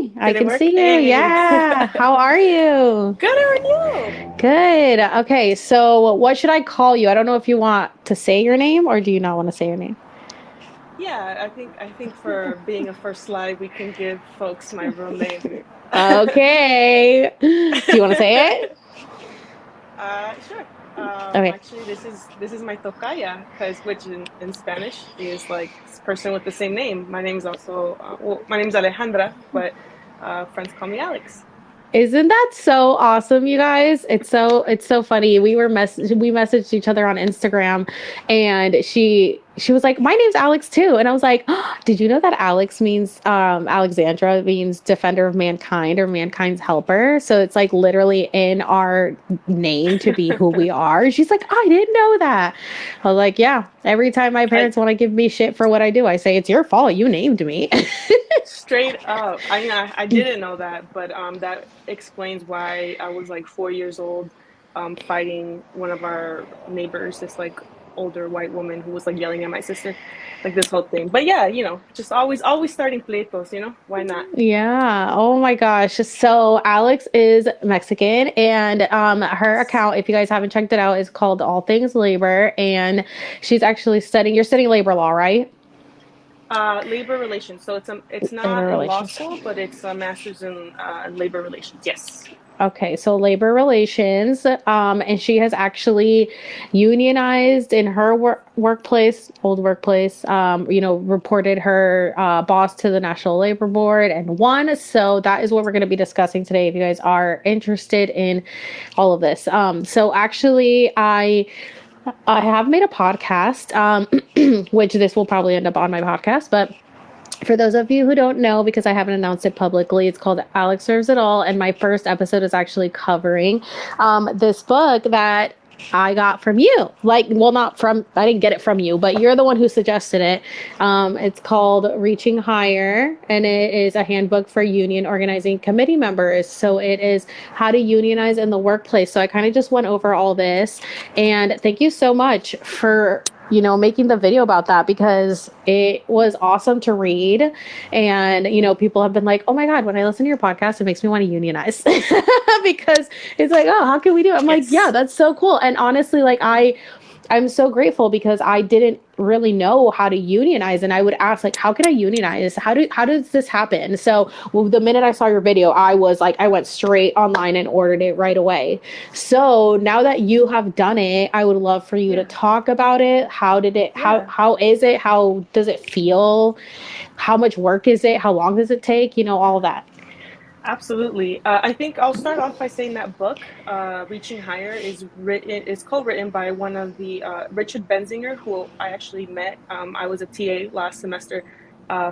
me. I Did it can work? see you. Hey. Yeah. How are you? Good, how are you? Good. Okay. So, what should I call you? I don't know if you want to say your name or do you not want to say your name? Yeah, I think for being a first slide, we can give folks my real name. Okay. Do you want to say it? Sure. Okay. Actually, this is my tocaya, because which in Spanish is like person with the same name. My name is also well, my name is Alejandra, but friends call me Alex. Isn't that so awesome, you guys? It's so funny. We messaged each other on Instagram and she was like, "My name's Alex too." And I was like, oh, "Did you know that Alex means Alexandra means defender of mankind or mankind's helper?" So it's like literally in our name to be who we are. She's like, "I didn't know that." I was like, "Yeah, every time my I parents want to give me shit for what I do, I say it's your fault. You named me." Straight up. I mean, I didn't know that, but that explains why I was like 4 years old, fighting one of our neighbors, this like older white woman who was like yelling at my sister, like this whole thing. But yeah, just always starting pleitos, why not? Yeah. Oh my gosh. So Alex is Mexican and her Yes. account, if you guys haven't checked it out, is called All Things Labor and she's actually studying you're studying labor law, right? Labor relations. So it's Labor not a law relations. school, but it's a master's in labor relations. Yes. Okay, so labor relations, and she has actually unionized in her workplace, old workplace. Reported her boss to the National Labor Board and won. So that is what we're going to be discussing today. If you guys are interested in all of this, so actually, I have made a podcast, which this will probably end up on my podcast, but for those of you who don't know, because I haven't announced it publicly, it's called Alex Serves It All. And my first episode is actually covering this book that I got from you. Like, well, not from, I didn't get it from you, but you're the one who suggested it. It's called Reaching Higher, and it is a handbook for union organizing committee members. So it is how to unionize in the workplace. So I kind of just went over all this. And thank you so much for making the video about that because it was awesome to read. And, people have been like, oh my God, when I listen to your podcast, it makes me want to unionize because it's like, oh, how can we do it? I'm like, yeah, Yes. that's so cool. And honestly, like, I'm so grateful because I didn't really know how to unionize and I would ask like how can I unionize? How does this happen? So the minute I saw your video, I was like I went straight online and ordered it right away. So now that you have done it, I would love for you to Yeah. talk about it. How did it Yeah. how is it? How does it feel? How much work is it? How long does it take? All that. Absolutely. I think I'll start off by saying that book, "Reaching Higher," is written. It's co-written by one of the Richard Benzinger, who I actually met. I was a TA last semester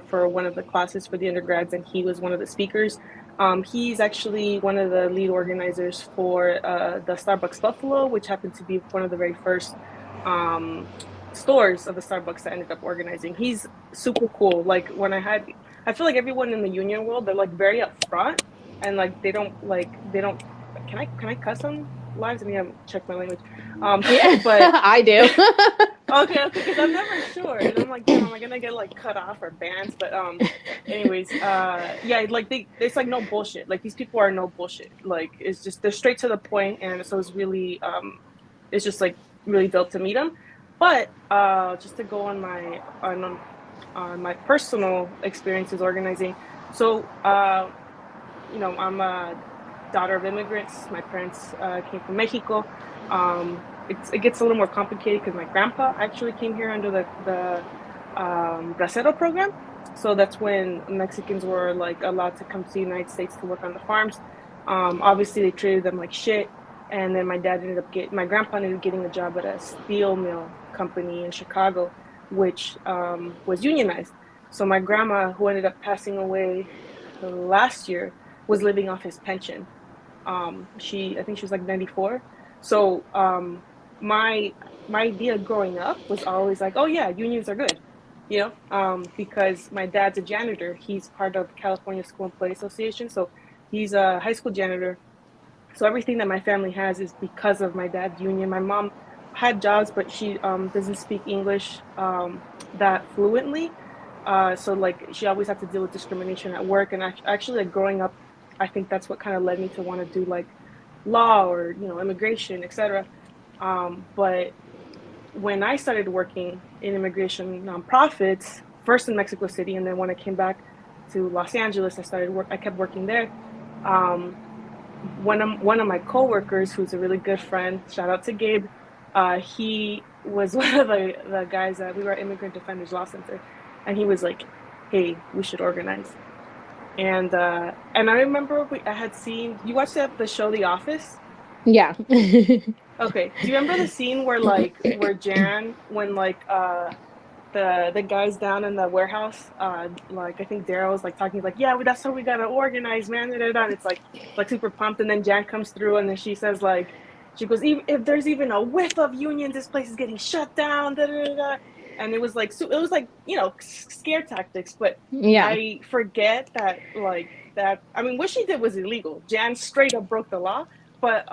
for one of the classes for the undergrads, and he was one of the speakers. He's actually one of the lead organizers for the Starbucks Buffalo, which happened to be one of the very first um, stores of the Starbucks that ended up organizing. He's super cool. Like I feel like everyone in the union world, they're like very upfront and like they don't. Can I cuss on lives? I need to check my language. Yeah, But I do. okay, because I'm never sure, and I'm like, damn, am I gonna get like cut off or banned? But anyways, yeah, like it's like no bullshit. Like these people are no bullshit. Like it's just they're straight to the point, and so it's just like really dope to meet them. But just to go on my personal experiences organizing. So, I'm a daughter of immigrants. My parents came from Mexico. It gets a little more complicated because my grandpa actually came here under the Bracero program. So that's when Mexicans were like allowed to come to the United States to work on the farms. Obviously, they treated them like shit. And then my grandpa ended up getting a job at a steel mill company in Chicago, which was unionized. So my grandma, who ended up passing away last year, was living off his pension. I think she was like 94. So my my idea growing up was always like, oh yeah, unions are good, because my dad's a janitor. He's part of California School Employee Association, so he's a high school janitor. So everything that my family has is because of my dad's union. My mom had jobs, but she doesn't speak English that fluently. So like she always had to deal with discrimination at work, and actually like growing up, I think that's what kind of led me to want to do like law or immigration, etc. But when I started working in immigration nonprofits, first in Mexico City, and then when I came back to Los Angeles, I kept working there. Um, one of my coworkers, who's a really good friend, shout out to Gabe. He was one of the guys that we were at Immigrant Defenders Law Center, and he was like, "Hey, we should organize." And I remember I had seen you watched the show The Office. Yeah. Okay, do you remember the scene where Jan, when the guys down in the warehouse, like I think Daryl was like talking like, yeah, that's how we gotta organize, man. Da, da, da. And it's like super pumped, and then Jan comes through, and then she says like, she goes, if there's even a whiff of unions, this place is getting shut down. Da, da, da, da. And it was like, so it was like scare tactics, but Yeah. I forget that that. I mean, what she did was illegal. Jan straight up broke the law, but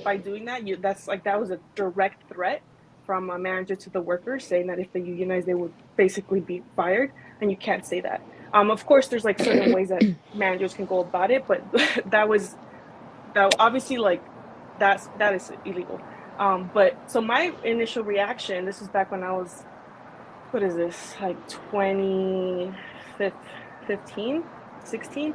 by doing that, that was a direct threat from a manager to the workers, saying that if they unionize, they would basically be fired, and you can't say that. Of course, there's like certain ways that managers can go about it, but that obviously that is illegal. But so my initial reaction, this was back when I was, what is this, like 2015, 16.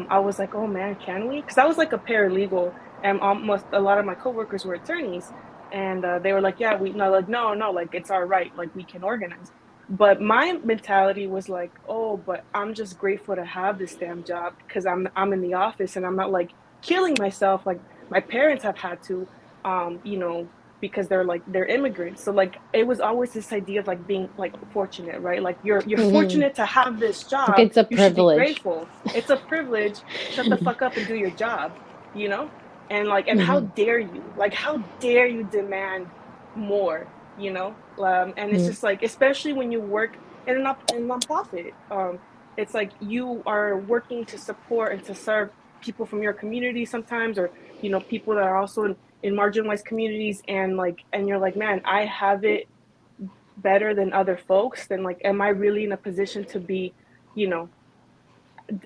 I was like, oh man, can we? Because I was like a paralegal, and almost a lot of my coworkers were attorneys, and they were like, yeah, we no, like no, no, like it's our right, like we can organize. But my mentality was like, oh, but I'm just grateful to have this damn job because I'm in the office and I'm not like killing myself like my parents have had to, because they're immigrants. So like it was always this idea of like being like fortunate, right? Like you're Hmm. fortunate to have this Like job. it's a You should be privilege. grateful. It's a privilege. Shut the fuck up and do your job, you know? And how Hmm. dare you? Like how dare you demand more, you know? And it's Hmm. just like, especially when you work in a nonprofit, it's like you are working to support and to serve people from your community sometimes, or people that are also in marginalized communities, and you're like, man, I have it better than other folks. Then like, am I really in a position to be, you know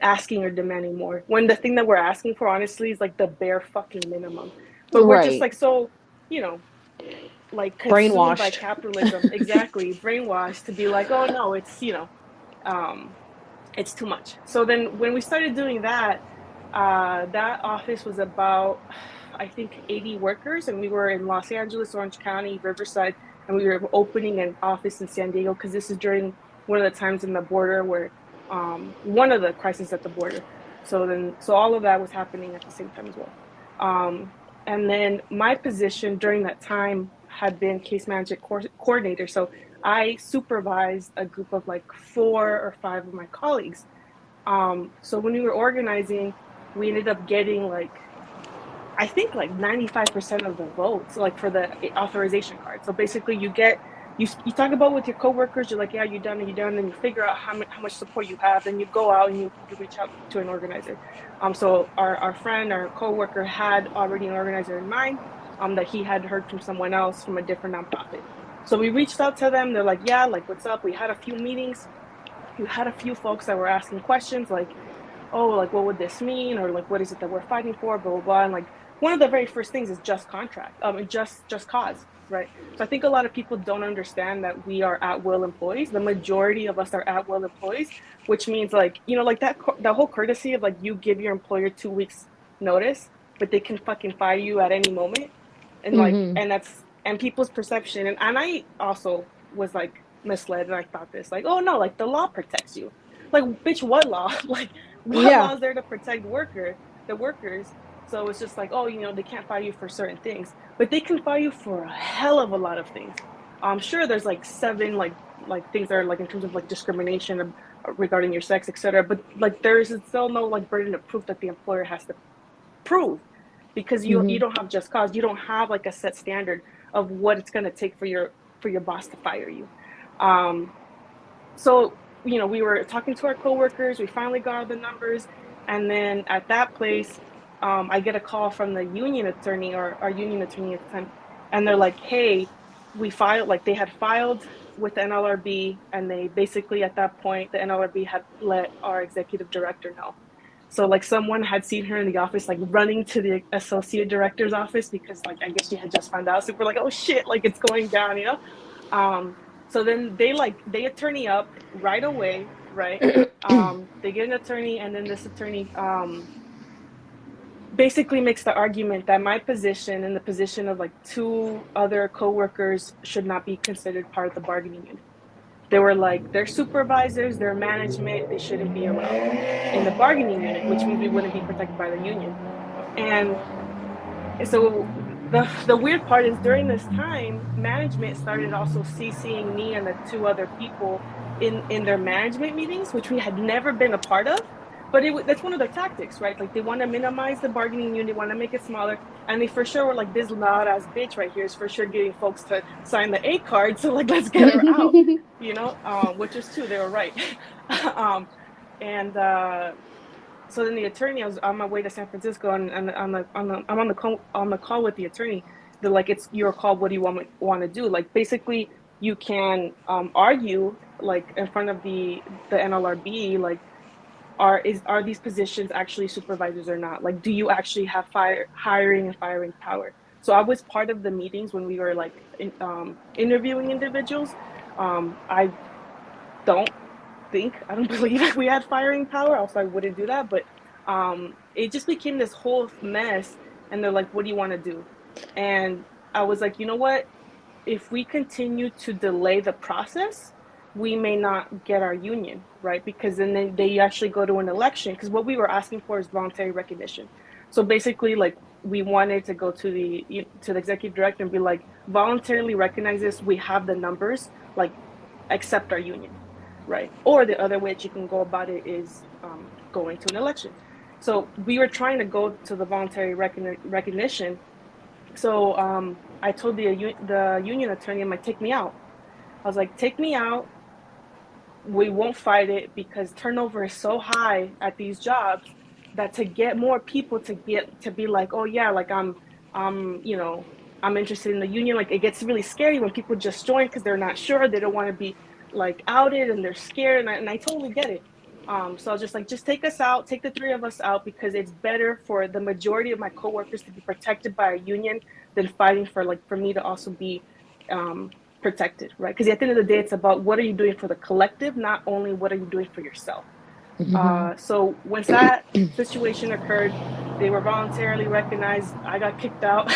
asking or demanding more, when the thing that we're asking for honestly is like the bare fucking minimum? But we're just Right. like so, you know like consumed by Brainwashed. capitalism, exactly, brainwashed to be like, oh no, um it's too much. So then when we started doing that, that office was about, I think, 80 workers, and we were in Los Angeles, Orange County, Riverside, and we were opening an office in San Diego because this is during one of the times in the border where, one of the crises at the border. So all of that was happening at the same time as well. Um, and then my position during that time had been case management coordinator. So I supervised a group of like 4 or 5 of my colleagues. So when we were organizing, we ended up getting like, I think like 95% of the votes, like for the authorization card. So basically, you talk about with your coworkers. You're like, yeah, you done, and you done, and you figure out how much support you have. Then you go out and you reach out to an organizer. So our friend, our coworker, had already an organizer in mind. That he had heard from someone else from a different nonprofit. So we reached out to them. They're like, yeah, like what's up? We had a few meetings. You had a few folks that were asking questions like, oh, like what would this mean, or like what is it that we're fighting for, blah blah blah. And like one of the very first things is just contract, just cause, right? So I think a lot of people don't understand that we are at will employees. The majority of us are at will employees, which means like, like that whole courtesy of like you give your employer 2 weeks notice, but they can fucking fire you at any moment. And like, Hmm. and people's perception, and I also was like misled, and I thought this like, oh no, like the law protects you. Like, bitch, what law? Like, what Yeah. law is there to protect the workers? So it's just like, oh, they can't fire you for certain things, but they can fire you for a hell of a lot of things. I'm sure there's like 7 like things that are like in terms of like discrimination regarding your sex, etc. But like there is still no like burden of proof that the employer has to prove, because you Hmm. don't have just cause. You don't have like a set standard of what it's going to take for your boss to fire you. Um, so we were talking to our coworkers. We finally got the numbers, and then at that place, I get a call from the union attorney, or our union attorney at the time, and they're like, "Hey." we filed, like they had filed with the NLRB, and they basically at that point the NLRB had let our executive director know. So like someone had seen her in the office, like running to the associate director's office because like I guess she had just found out. So we're like, oh shit, like it's going down, you know. Um, so then they attorney up right away, right? They get an attorney, and then this attorney basically makes the argument that my position and the position of like two other coworkers should not be considered part of the bargaining unit. They were like, they're supervisors, they're management, they shouldn't be allowed in the bargaining unit, which means we wouldn't be protected by the union. And so the weird part is during this time, management started also CCing me and the two other people in their management meetings, which we had never been a part of. But that's one of their tactics, right? Like they want to minimize the bargaining unit, want to make it smaller, and they for sure were like, "This loud ass bitch right here is for sure getting folks to sign the A card, so like let's get her out," you know, which is true. They were right, um, and so then the attorney, I was on my way to San Francisco, and I'm on the call with the attorney. They're like, it's your call. What do you want to do? Like basically, you can argue like in front of the NLRB, like are these positions actually supervisors or not? Like, do you actually have hiring and firing power? So I was part of the meetings when we were like interviewing individuals. I don't I don't believe we had firing power, else I wouldn't do that. But it just became this whole mess. And they're like, what do you want to do? And I was like, you know what? If we continue to delay the process, we may not get our union, right? Because then they actually go to an election. Because what we were asking for is voluntary recognition. So basically, like we wanted to go to the executive director and be like, voluntarily recognize this. We have the numbers, like accept our union, right? Or the other way that you can go about it is going to an election. So we were trying to go to the voluntary recognition. So I told the union attorney, I'm like, take me out. I was like, take me out. We won't fight it because turnover is so high at these jobs that to get more people to be like, oh yeah, like you know, I'm interested in the union. Like it gets really scary when people just join because they're not sure, they don't want to be like outed and they're scared, and I totally get it. So I was just like, just take us out, take the three of us out, because it's better for the majority of my coworkers to be protected by a union than fighting for like for me to also be um, protected, right? Because at the end of the day, it's about what are you doing for the collective, not only what are you doing for yourself. So once that situation occurred, they were voluntarily recognized. I got kicked out,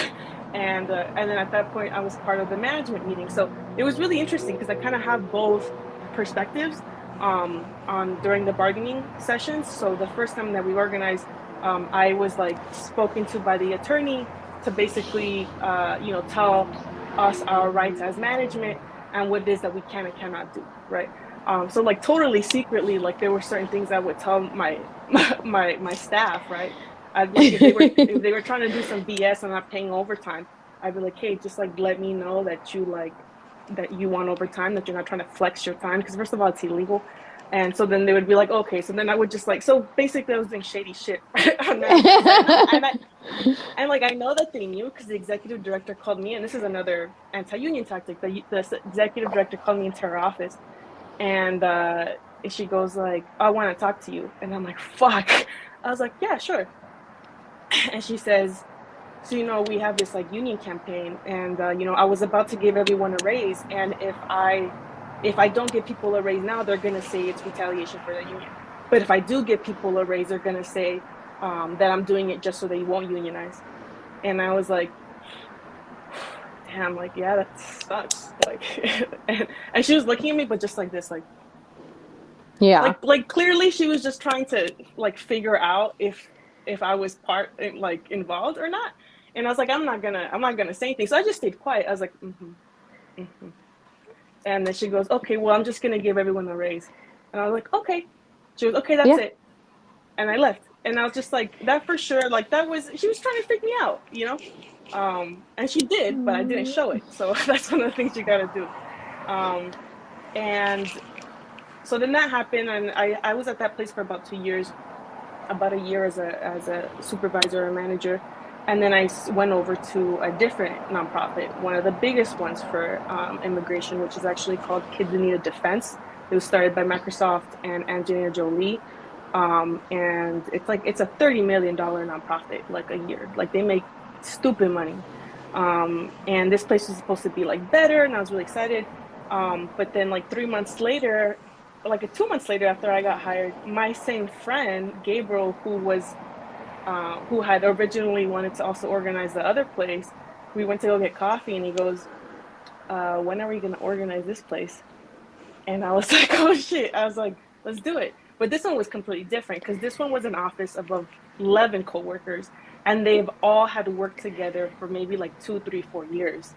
and then at that point, I was part of the management meeting. So it was really interesting because I kind of have both perspectives on during the bargaining sessions. So the first time that we organized, I was like spoken to by the attorney to basically, you know, tell us our rights as management and what it is that we can and cannot do, right? So like totally secretly, like there were certain things I would tell my staff, right? I'd like if they were trying to do some BS and not paying overtime, I'd be like, hey, just like let me know that you want overtime, that you're not trying to flex your time, because first of all, it's illegal. And so then they would be like, okay. So then I would just like, so basically I was doing shady shit on management side, and like I know that they knew because the executive director called me, and this is another anti-union tactic. The executive director called me into her office, and she goes like, I want to talk to you, and I'm like, fuck. I was like, yeah, sure. And she says, so you know, we have this like union campaign, and you know, I was about to give everyone a raise, and if I don't give people a raise now, they're gonna say it's retaliation for the union. But if I do give people a raise, they're gonna say that I'm doing it just so they won't unionize. And I was like, damn, like yeah, that sucks. Like, and she was looking at me, but just like this, Yeah. like clearly she was just trying to like figure out if I was like involved or not. And I was like, I'm not gonna say anything. So I just stayed quiet. I was like, mm-hmm. And then she goes, okay, well, I'm just gonna give everyone a raise. And I was like, okay. She goes, okay, that's Yeah. it. And I left. And I was just like, that for sure, like that was, she was trying to freak me out, you know? And she did, but I didn't show it. So that's one of the things you gotta do. Um, and so then that happened, and I was at that place for about 2 years, about a year as a supervisor or manager. And then I went over to a different nonprofit, one of the biggest ones for immigration, which is actually called Kids in Need of Defense. It was started by Microsoft and Angelina Jolie. And it's a $30 million nonprofit, like a year. Like they make stupid money. And this place was supposed to be like better, and I was really excited. But then like 3 months later, like 2 months later after I got hired, my same friend, Gabriel, who had originally wanted to also organize the other place, we went to go get coffee, and he goes, when are we going to organize this place? And I was like, oh shit. I was like, let's do it. But this one was completely different because this one was an office of 11 coworkers, and they've all had worked together for maybe like 2, 3, 4 years.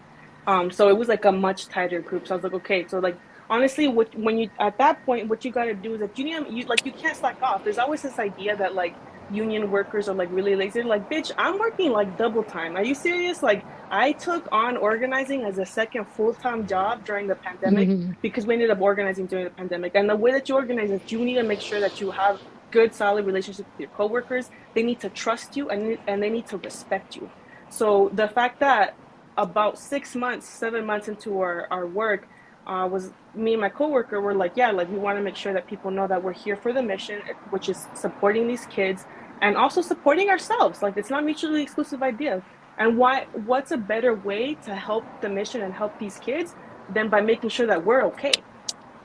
So it was like a much tighter group. So I was like, okay. So like honestly, when you at that point, what you got to do is that you can't slack off. There's always this idea that like union workers are like really lazy. Like, bitch, I'm working like double time. Are you serious? Like, I took on organizing as a second full-time job during the pandemic Hmm. because we ended up organizing during the pandemic. And the way that you organize is you need to make sure that you have good, solid relationships with your coworkers. They need to trust you, and they need to respect you. So the fact that about 6 months, 7 months into our work, was me and my coworker were like, yeah, like we want to make sure that people know that we're here for the mission, which is supporting these kids and also supporting ourselves. Like it's not mutually exclusive idea. And what's a better way to help the mission and help these kids than by making sure that we're okay,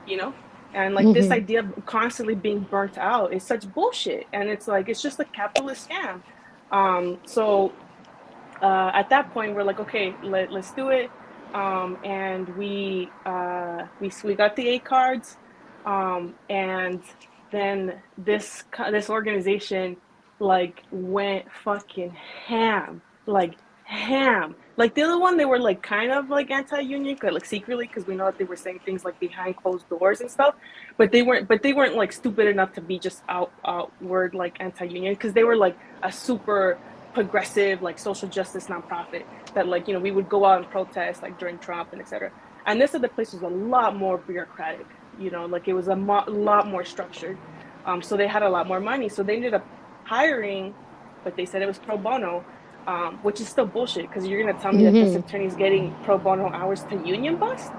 you know? And like this Hmm. idea of constantly being burnt out is such bullshit. And it's like it's just a capitalist scam. So at that point we're like, okay, let's do it. And we got the A cards, and then this organization like went fucking ham, like ham. Like the other one, they were like kind of like anti-union, like secretly, because we know that they were saying things like behind closed doors and stuff. But they weren't like stupid enough to be just outward like anti-union, because they were like a super progressive like social justice nonprofit that like we would go out and protest like during Trump and etc. And this other place was a lot more bureaucratic, like it was lot more structured. So they had a lot more money, so they ended up hiring, but they said it was pro bono, which is still bullshit because you're gonna tell me that this Hmm. attorney is getting pro bono hours to union bust.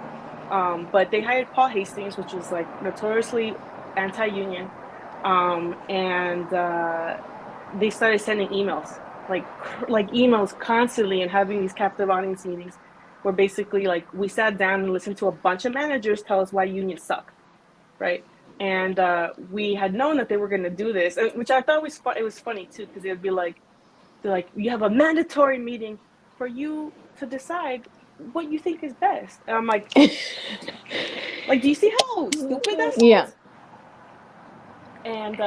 But they hired Paul Hastings, which was like notoriously anti-union, and they started sending emails, like emails constantly, and having these captive audience meetings, where basically like we sat down and listened to a bunch of managers tell us why unions suck, right? And we had known that they were going to do this, which I thought it was funny too, because they'd be like, they're like, you have a mandatory meeting for you to decide what you think is best. And I'm like, do you see how stupid that Yeah. sounds? And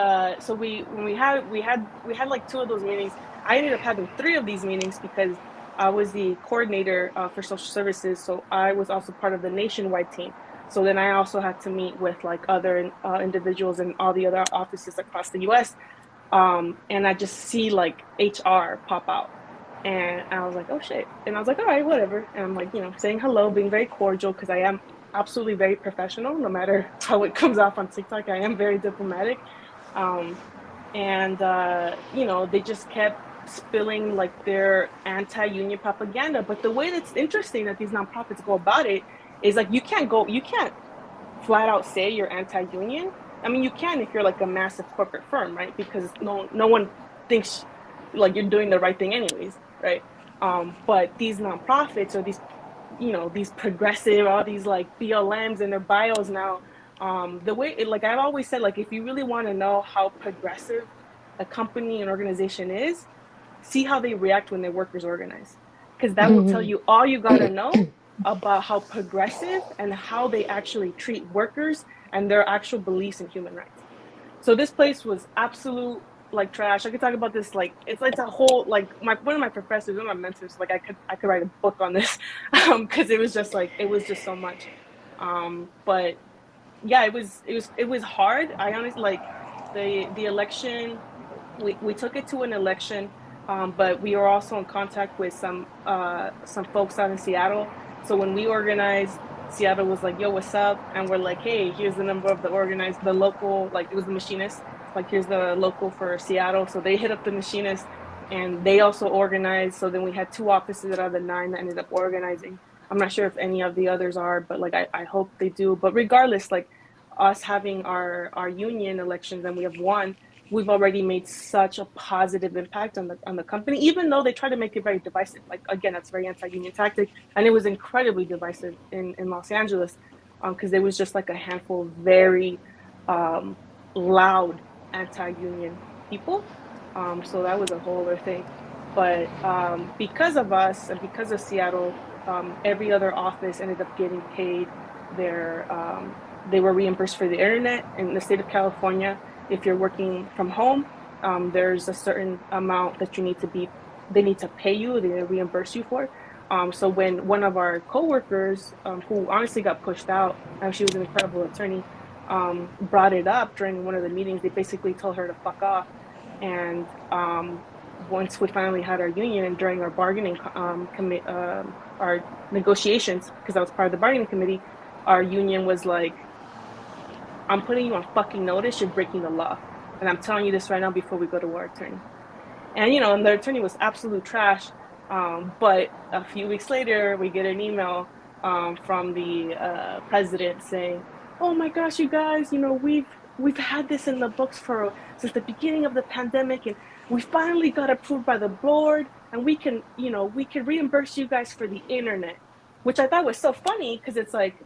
so we had like two of those meetings. I ended up having three of these meetings because I was the coordinator for social services, so I was also part of the nationwide team. So then I also had to meet with like other individuals in all the other offices across the U.S. And I just see like HR pop out, and I was like, oh shit, and I was like, all right, whatever. And I'm like, saying hello, being very cordial, because I am absolutely very professional, no matter how it comes off on TikTok. I am very diplomatic. Um, and they just kept spilling like their anti-union propaganda. But the way that's interesting that these nonprofits go about it is like you can't flat out say you're anti-union. I mean, you can if you're like a massive corporate firm, right? Because no one thinks like you're doing the right thing anyways, right? But these nonprofits, or these progressive, all these like BLMs in their bios now, the way like I've always said, like if you really want to know how progressive a company and organization is, see how they react when their workers organize, because that will tell Hmm. you all you got to know about how progressive and how they actually treat workers and their actual beliefs in human rights. So this place was absolute like trash. I could talk about this like it's a whole like my one of my professors, one of my mentors, like I could write a book on this, because it was just so much. But yeah, it was hard. I honestly like the election. We took it to an election, but we were also in contact with some folks out in Seattle. So when we organized, Seattle was like, "Yo, what's up?" And we're like, "Hey, here's the number of the local, like it was the machinist. Like here's the local for Seattle." So they hit up the machinist, and they also organized. So then we had two offices out of the nine that ended up organizing. I'm not sure if any of the others are, but like I hope they do. But regardless, like us having our union elections and we have won, we've already made such a positive impact on the company, even though they try to make it very divisive. Like again, that's very anti-union tactic, and it was incredibly divisive in Los Angeles, because there was just like a handful of very um, loud anti-union people. So that was a whole other thing. But because of us and because of Seattle, every other office ended up getting paid their. They were reimbursed for the internet in the state of California. If you're working from home, there's a certain amount that you need to be. They need to pay you. They reimburse you for. So when one of our coworkers, who honestly got pushed out, and she was an incredible attorney, brought it up during one of the meetings, they basically told her to fuck off. And once we finally had our union and during our bargaining our negotiations, because I was part of the bargaining committee, our union was like, "I'm putting you on fucking notice. You're breaking the law, and I'm telling you this right now before we go to our attorney." And and the attorney was absolute trash. But a few weeks later, we get an email from the president saying, "Oh my gosh, you guys, we've had this in the books for since the beginning of the pandemic, and we finally got approved by the board, and we can reimburse you guys for the internet," which I thought was so funny because it's like,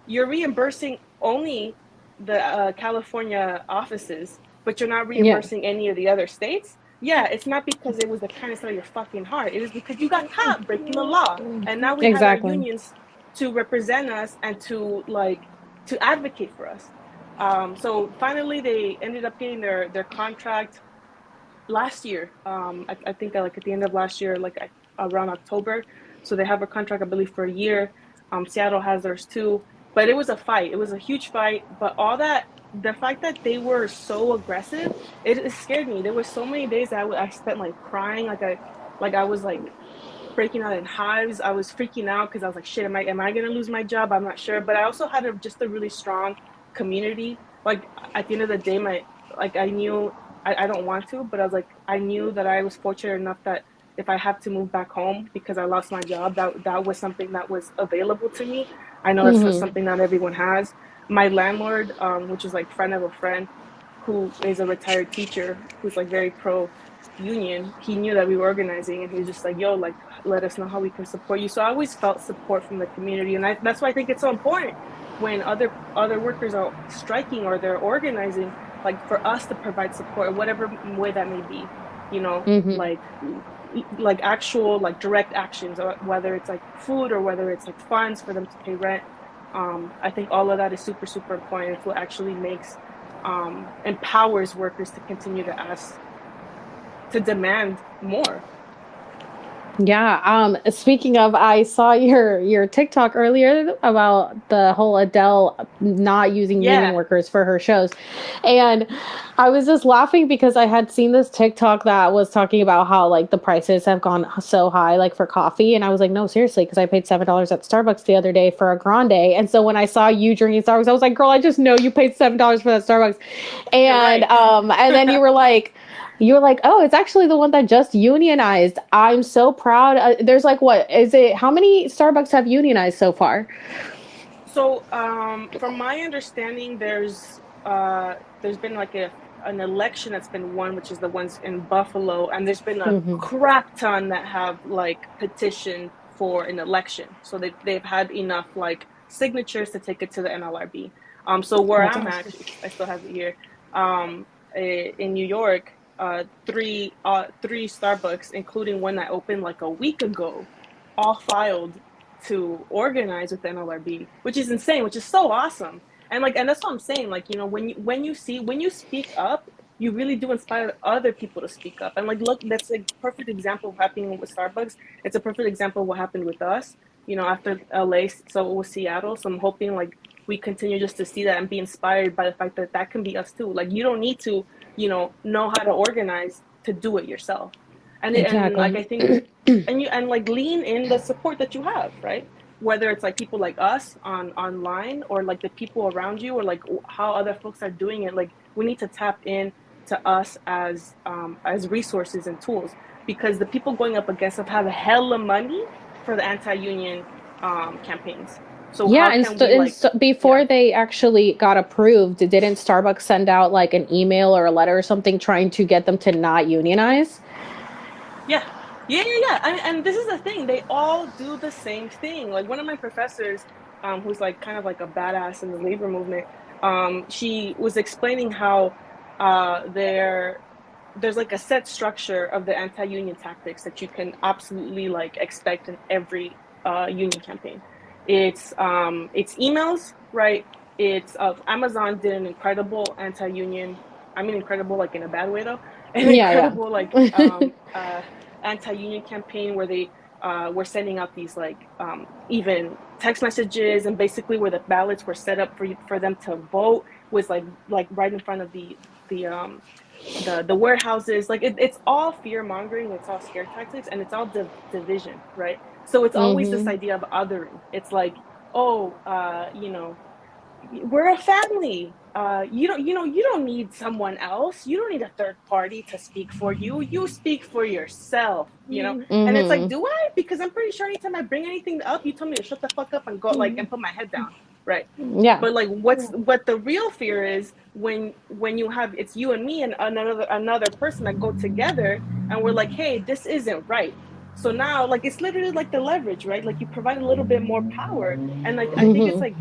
you're reimbursing only the California offices, but you're not Yeah. reimbursing any of the other states. Yeah, it's not because it was the kindness of your fucking heart. It is because you got caught breaking the law. And now we had our Exactly. unions to represent us and to advocate for us. So finally they ended up getting their contract last year. I think like at the end of last year, like around October. So they have a contract, I believe, for a year. Seattle has theirs too. But it was a fight. It was a huge fight. But the fact that they were so aggressive, it scared me. There were so many days that I spent like crying, like I was like breaking out in hives. I was freaking out because I was like, shit, am I gonna lose my job? I'm not sure. But I also had just a really strong community. Like at the end of the day, I knew I don't want to, but I knew that I was fortunate enough that if I have to move back home because I lost my job, that was something that was available to me. I know that's Hmm. something not everyone has. My landlord, which is like friend of a friend, who is a retired teacher, who's like very pro union, he knew that we were organizing, and he was just like, "Yo, like, let us know how we can support you." So I always felt support from the community, and that's why I think it's so important when other workers are striking or they're organizing, like for us to provide support, whatever way that may be, Hmm. like actual like direct actions, or whether it's like food or whether it's like funds for them to pay rent. I think all of that is super super important. It's what actually makes empowers workers to continue to ask to demand more. Yeah. Speaking of, I saw your TikTok earlier about the whole Adele not using union Yeah. workers for her shows. And I was just laughing because I had seen this TikTok that was talking about how like the prices have gone so high, like for coffee. And I was like, no, seriously, because I paid $7 at Starbucks the other day for a grande. And so when I saw you drinking Starbucks, I was like, girl, I just know you paid $7 for that Starbucks. You're And right. and then you were like, oh, it's actually the one that just unionized. I'm so proud. There's like, what is it? How many Starbucks have unionized so far? So, from my understanding, there's been like an election that's been won, which is the ones in Buffalo, and there's been a Hmm. crap ton that have like petitioned for an election. So they've had enough like signatures to take it to the NLRB. So where That's I'm awesome. at, I still have it here. In New York, three Starbucks, including one that opened like a week ago, all filed to organize with the NLRB, which is insane, which is so awesome. And that's what I'm saying. Like, when you speak up, you really do inspire other people to speak up. And like, look, that's a perfect example of happening with Starbucks. It's a perfect example of what happened with us, after LA, so it was Seattle. So I'm hoping like we continue just to see that and be inspired by the fact that that can be us too. Like, you don't need to, know how to organize to do it yourself. And like, I Exactly. think and like lean in the support that you have, right? Whether it's like people like us online, or like the people around you, or like how other folks are doing it. Like, we need to tap in to us as resources and tools, because the people going up against us have hella money for the anti-union campaigns. So Yeah, how can we like, before yeah, they actually got approved, didn't Starbucks send out like an email or a letter or something trying to get them to not unionize? yeah, yeah. And this is the thing; they all do the same thing. Like one of my professors, who's like kind of like a badass in the labor movement, she was explaining how there's like a set structure of the anti-union tactics that you can absolutely like expect in every union campaign. It's emails, right? It's Amazon did an incredible anti-union. I mean, incredible like in a bad way though. An Yeah, incredible like yeah. anti-union campaign where they were sending out these like even text messages, and basically where the ballots were set up for them to vote was like right in front of the warehouses. Like it's all fear mongering, it's all scare tactics, and it's all division, right? So it's always this Hmm. idea of othering. It's like, oh, we're a family. You don't need someone else. You don't need a third party to speak for you. You speak for yourself. And it's like, Hmm. do I? Because I'm pretty sure anytime I bring anything up, you tell me to shut the fuck up and go like and put my head down, right? Yeah. But like, what the real fear is when you have it's you and me and another person that go together, and we're like, hey, this isn't right. So now, like, it's literally like the leverage, right? Like you provide a little bit more power, and like I think it's Hmm. like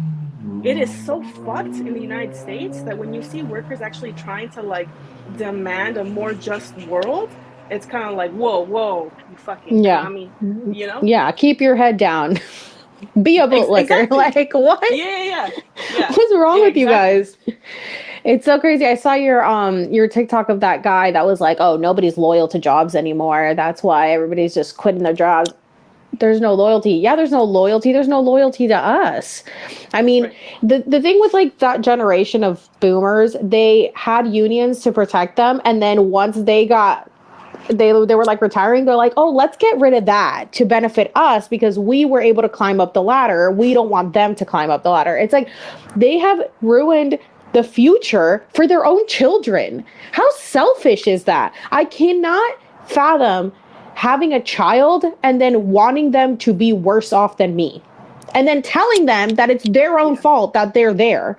it is so fucked in the United States that when you see workers actually trying to like demand a more just world, it's kind of like, whoa, you fucking Yeah. commie, you know? Yeah. Keep your head down. Be a bootlicker. Exactly. Like, what? Yeah, What's wrong yeah, with you exactly. guys? It's so crazy. I saw your TikTok of that guy that was like, "Oh, nobody's loyal to jobs anymore. That's why everybody's just quitting their jobs." There's no loyalty. Yeah, there's no loyalty. There's no loyalty to us. I mean, Right. the thing with like that generation of boomers, they had unions to protect them, and then once they were like retiring, they're like, oh, let's get rid of that to benefit us because we were able to climb up the ladder. We don't want them to climb up the ladder. It's like they have ruined the future for their own children. How selfish is that? I cannot fathom having a child and then wanting them to be worse off than me, and then telling them that it's their own Yeah. fault that they're there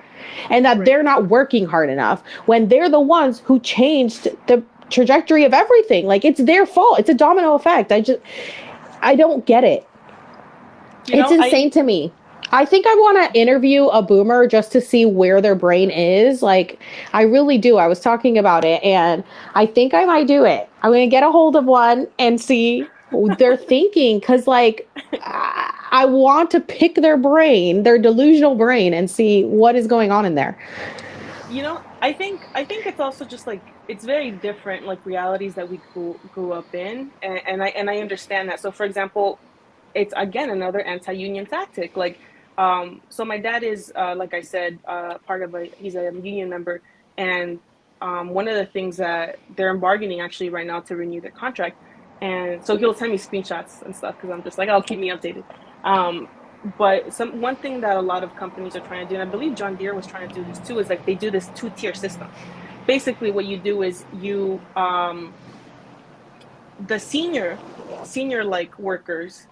and that Right. they're not working hard enough when they're the ones who changed the trajectory of everything. Like, it's their fault. It's a domino effect. I don't get it. You It's know, I insane to me. I think I want to interview a boomer just to see where their brain is. Like, I really do. I was talking about it, and I think I might do it. I'm going to get a hold of one and see their thinking, because, like, I want to pick their brain, their delusional brain, and see what is going on in there. I think it's also just like it's very different like realities that we grew up in, and I understand that. So for example, it's again another anti-union tactic. Like, so my dad is, like I said, part of he's a union member, and one of the things that they're bargaining actually right now to renew their contract, and so he'll send me screenshots and stuff because I'm just like, oh, keep me updated. Um, but one thing that a lot of companies are trying to do, and I believe John Deere was trying to do this too, is like they do this two-tier system. Basically, what you do is the senior like workers,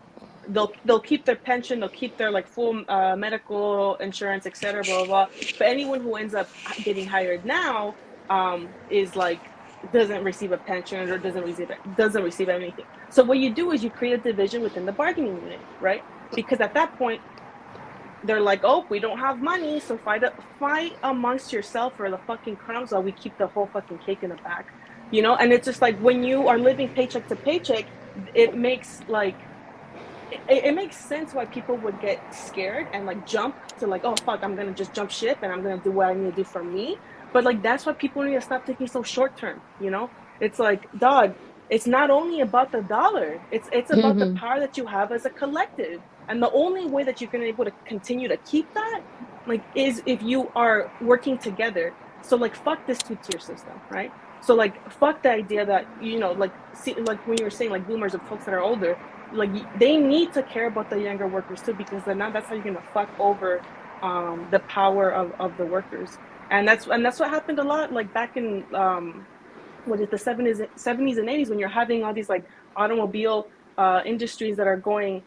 they'll keep their pension, they'll keep their like full medical insurance, etc., blah, blah blah. But anyone who ends up getting hired now is like doesn't receive a pension or doesn't receive anything. So what you do is you create a division within the bargaining unit, right? Because at that point they're like, oh, we don't have money, so fight amongst yourself for the fucking crumbs while we keep the whole fucking cake in the back. And it's just like when you are living paycheck to paycheck, it makes like it makes sense why people would get scared and like jump to like, oh fuck, I'm gonna just jump ship and I'm gonna do what I need to do for me. But like that's why people need to stop thinking so short term. It's like, dog, it's not only about the dollar, it's about the Hmm. power that you have as a collective. And the only way that you're gonna be able to continue to keep that like is if you are working together. So like fuck this two-tier system, right? So like fuck the idea that like see, like when you were saying like boomers of folks that are older, like they need to care about the younger workers too, because then now that's how you're gonna fuck over the power of the workers. And that's what happened a lot like back in what is the 70s and 80s, when you're having all these like automobile industries that are going,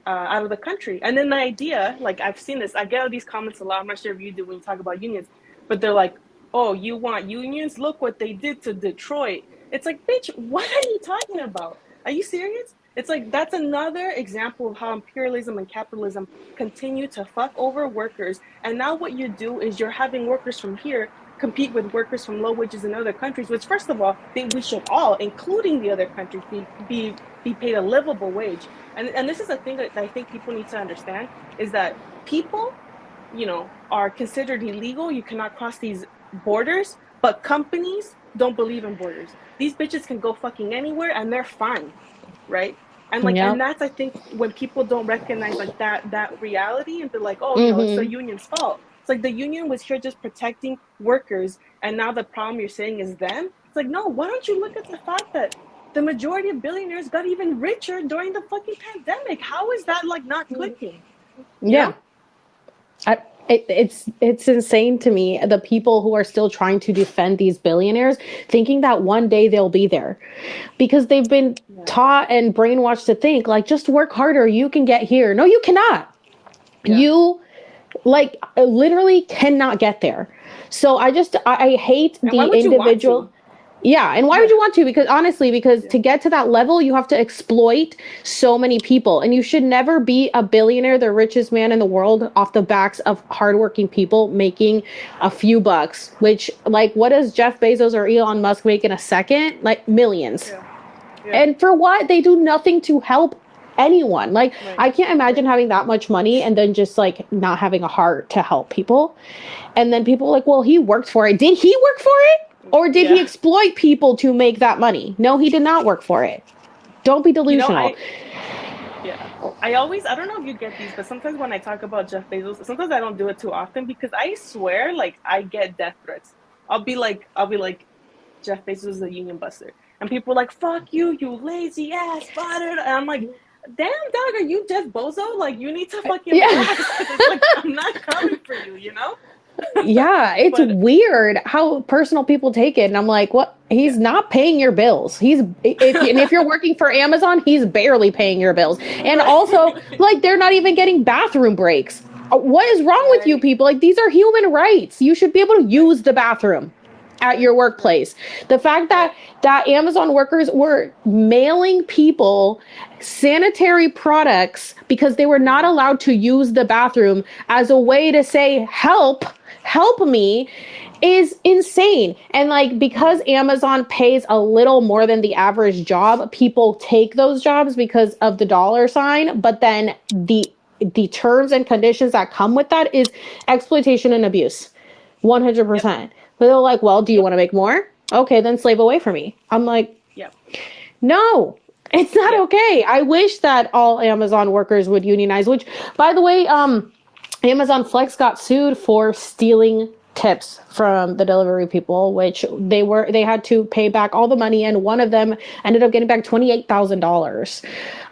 out of the country. And then the idea, like I've seen this, I get all these comments a lot. I'm not sure if you do when you talk about unions, but they're like, "Oh, you want unions? Look what they did to Detroit." It's like, bitch, what are you talking about? Are you serious? It's like that's another example of how imperialism and capitalism continue to fuck over workers. And now what you do is you're having workers from here compete with workers from low wages in other countries, which first of all, we should all, including the other countries, be paid a livable wage. And this is a thing that I think people need to understand, is that people, are considered illegal. You cannot cross these borders, but companies don't believe in borders. These bitches can go fucking anywhere and they're fine, right? And Yep. that's, I think, when people don't recognize like that reality, and they're like, oh, it's the Mm-hmm. union's fault. It's like the union was here just protecting workers, and now the problem you're saying is them. It's like, no, why don't you look at the fact that the majority of billionaires got even richer during the fucking pandemic? How is that like not clicking? You Yeah. know? It's insane to me, the people who are still trying to defend these billionaires, thinking that one day they'll be there, because they've been Yeah. taught and brainwashed to think like, just work harder, you can get here. No, you cannot. Yeah. You like literally cannot get there. So I hate And why the would you want to? individual. Yeah, and why would Yeah. you want to? Because honestly, because Yeah. to get to that level, you have to exploit so many people, and you should never be a billionaire, the richest man in the world, off the backs of hardworking people making a few bucks. Which, like, what does Jeff Bezos or Elon Musk make in a second? Like millions. Yeah. Yeah. And for what? They do nothing to help anyone. Like, Right. I can't imagine Right. having that much money and then just like not having a heart to help people. And then people are like, well, he worked for it. Did he work for it? Or did he Yeah. exploit people to make that money? No, he did not work for it. Don't be You know, delusional. I Yeah. I don't know if you get these, but sometimes when I talk about Jeff Bezos, sometimes I don't do it too often, because I swear, like, I get death threats. I'll be like, Jeff Bezos is a union buster. And people are like, fuck you, you lazy ass, butter. And I'm like, damn, dog, are you Jeff Bozo? Like, you need to fucking Yeah. relax, because it's like, I'm not coming for you, you know? Yeah, it's But weird how personal people take it, and I'm like, what? He's yeah. not paying your bills. If you're working for Amazon, he's barely paying your bills. And also, Right. like, they're not even getting bathroom breaks. What is wrong with you Right. people? Like, these are human rights. You should be able to Right. use the bathroom at Right. your Right. workplace. The fact Right. that Amazon workers were mailing people sanitary products because they were not Mm. allowed to use the bathroom as a way to say help me is insane. And like, because Amazon pays a little more than the average job, people take those jobs because of the dollar sign, but then the terms and conditions that come with that is exploitation and abuse. Yep. 100%. But they're like, well, do you Yep. want to make more? Okay, then slave away from me. I'm like, Yep. no, it's not Yep. okay. I wish that all Amazon workers would unionize, which, by the way, Amazon Flex got sued for stealing tips from the delivery people, which they had to pay back all the money, and one of them ended up getting back $28,000.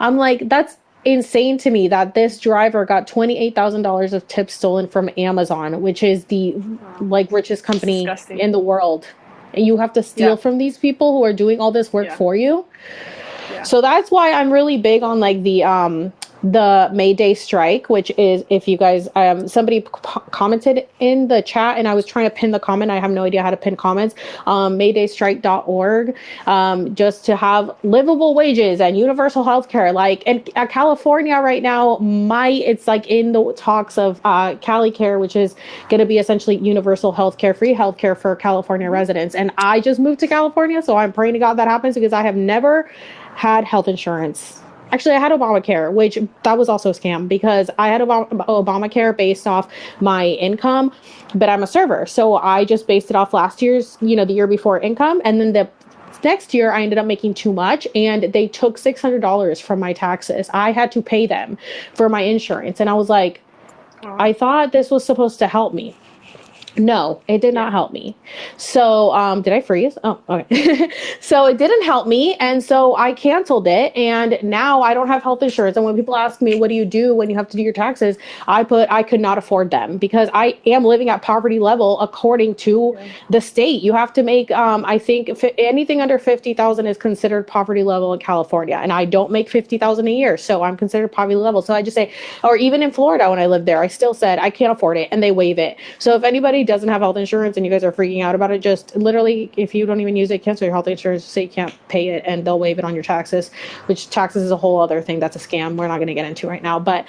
I'm like, that's insane to me that this driver got $28,000 of tips stolen from Amazon, which is the Wow. like richest It's company disgusting. in the world. And you have to steal Yeah. from these people who are doing all this work Yeah. for you. Yeah. So that's why I'm really big on like the May Day strike, which is, if you guys somebody commented in the chat and I was trying to pin the comment. I have no idea how to pin comments. Maydaystrike.org, just to have livable wages and universal health care. Like in California right now, it's like in the talks of Cali Care, which is going to be essentially universal health care, free health care for California Mm-hmm. residents. And I just moved to California, so I'm praying to God that happens, because I have never had health insurance. Actually, I had Obamacare, which that was also a scam, because I had Obamacare based off my income, but I'm a server. So I just based it off last year's, the year before income. And then the next year I ended up making too much, and they took $600 from my taxes. I had to pay them for my insurance. And I was like, Oh. I thought this was supposed to help me. No, it did not Yeah. help me. So, did I freeze? Oh, okay. So it didn't help me. And so I canceled it. And now I don't have health insurance. And when people ask me, what do you do when you have to do your taxes? I put, I could not afford them because I am living at poverty level according to Yeah. the state. You have to make, I think anything under 50,000 is considered poverty level in California. And I don't make 50,000 a year. So I'm considered poverty level. So I just say, or even in Florida, when I lived there, I still said, I can't afford it. And they waive it. So if anybody doesn't have health insurance and you guys are freaking out about it, just literally, if you don't even use it, cancel your health insurance, say you can't pay it, and they'll waive it on your taxes, which taxes is a whole other thing. That's a scam we're not going to get into right now. But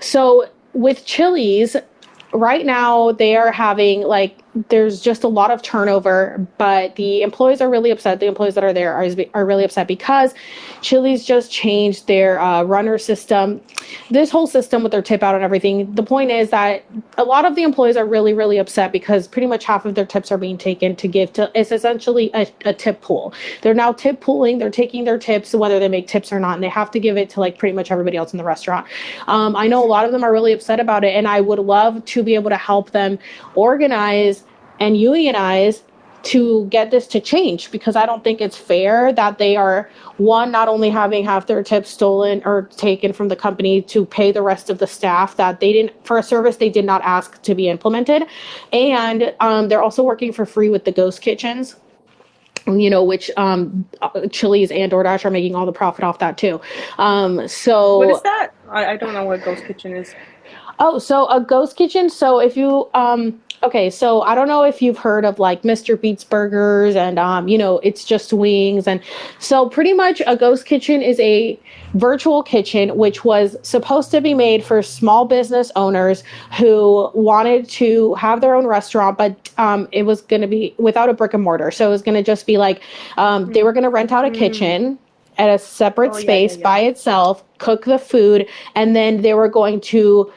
so with Chili's, right now they are having like there's just a lot of turnover, but the employees are really upset. The employees that are there are really upset because Chili's just changed their runner system, this whole system with their tip out and everything. The point is that a lot of the employees are really, really upset because pretty much half of their tips are being taken to give to, it's essentially a tip pool. They're now tip pooling, they're taking their tips, whether they make tips or not, and they have to give it to like pretty much everybody else in the restaurant. I know a lot of them are really upset about it, and I would love to be able to help them organize and unionize to get this to change, because I don't think it's fair that they are, one, not only having half their tips stolen or taken from the company to pay the rest of the staff that they didn't, for a service they did not ask to be implemented, and they're also working for free with the ghost kitchens, which Chili's and DoorDash are making all the profit off that too. What is So that? I don't know what Ghost Kitchen is. Oh, so a ghost kitchen. So if you okay, so I don't know if you've heard of like Mr. Beats Burgers and it's just wings, and so pretty much a ghost kitchen is a virtual kitchen which was supposed to be made for small business owners who wanted to have their own restaurant, but it was going to be without a brick and mortar. So it was going to just be like they Mm. were going to rent out a Mm. kitchen at a separate Oh yeah, yeah, space yeah. by itself, cook the food, and then they were going to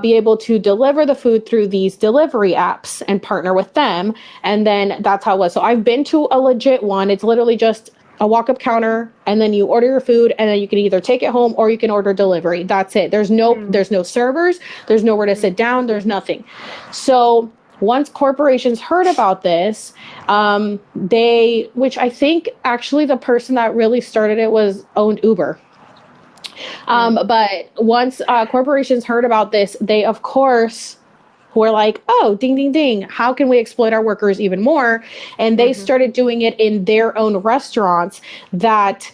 be able to deliver the food through these delivery apps and partner with them. And then that's how it was. So I've been to a legit one. It's literally just a walk-up counter, and then you order your food, and then you can either take it home or you can order delivery. That's it. Mm. There's no servers, there's nowhere to sit Mm. down, there's nothing. So once corporations heard about this, which I think actually the person that really started it was owned Uber. Mm. But once corporations heard about this, they, of course, were like, oh, ding, ding, ding, how can we exploit our workers even more? And they Mm-hmm. started doing it in their own restaurants that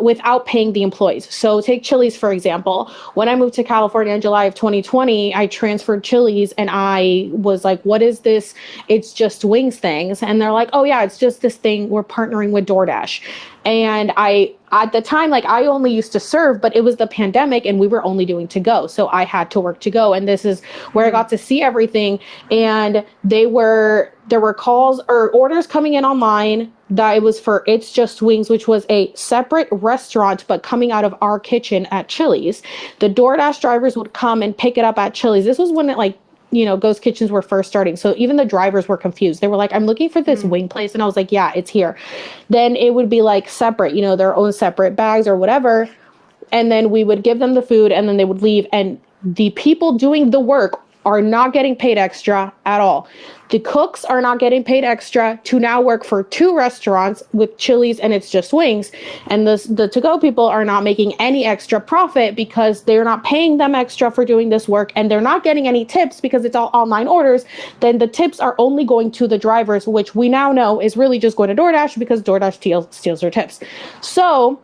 without paying the employees. So take Chili's, for example. When I moved to California in July of 2020, I transferred Chili's and I was like, what is this? It's just wings things. And they're like, oh yeah, it's just this thing. We're partnering with DoorDash. And at the time, like I only used to serve, but it was the pandemic and we were only doing to go. So I had to work to go. And this is where I Mm. got to see everything. And there were calls or orders coming in online that it was for It's Just Wings, which was a separate restaurant, but coming out of our kitchen at Chili's. The DoorDash drivers would come and pick it up at Chili's. This was when it ghost kitchens were first starting. So even the drivers were confused. They were like, I'm looking for this Mm. wing place. And I was like, yeah, it's here. Then it would be like separate, their own separate bags or whatever. And then we would give them the food and then they would leave. And the people doing the work are not getting paid extra at all. The cooks are not getting paid extra to now work for two restaurants with Chili's and It's Just Wings. And the to-go people are not making any extra profit because they're not paying them extra for doing this work, and they're not getting any tips because it's all online orders. Then the tips are only going to the drivers, which we now know is really just going to DoorDash because DoorDash steals their tips. So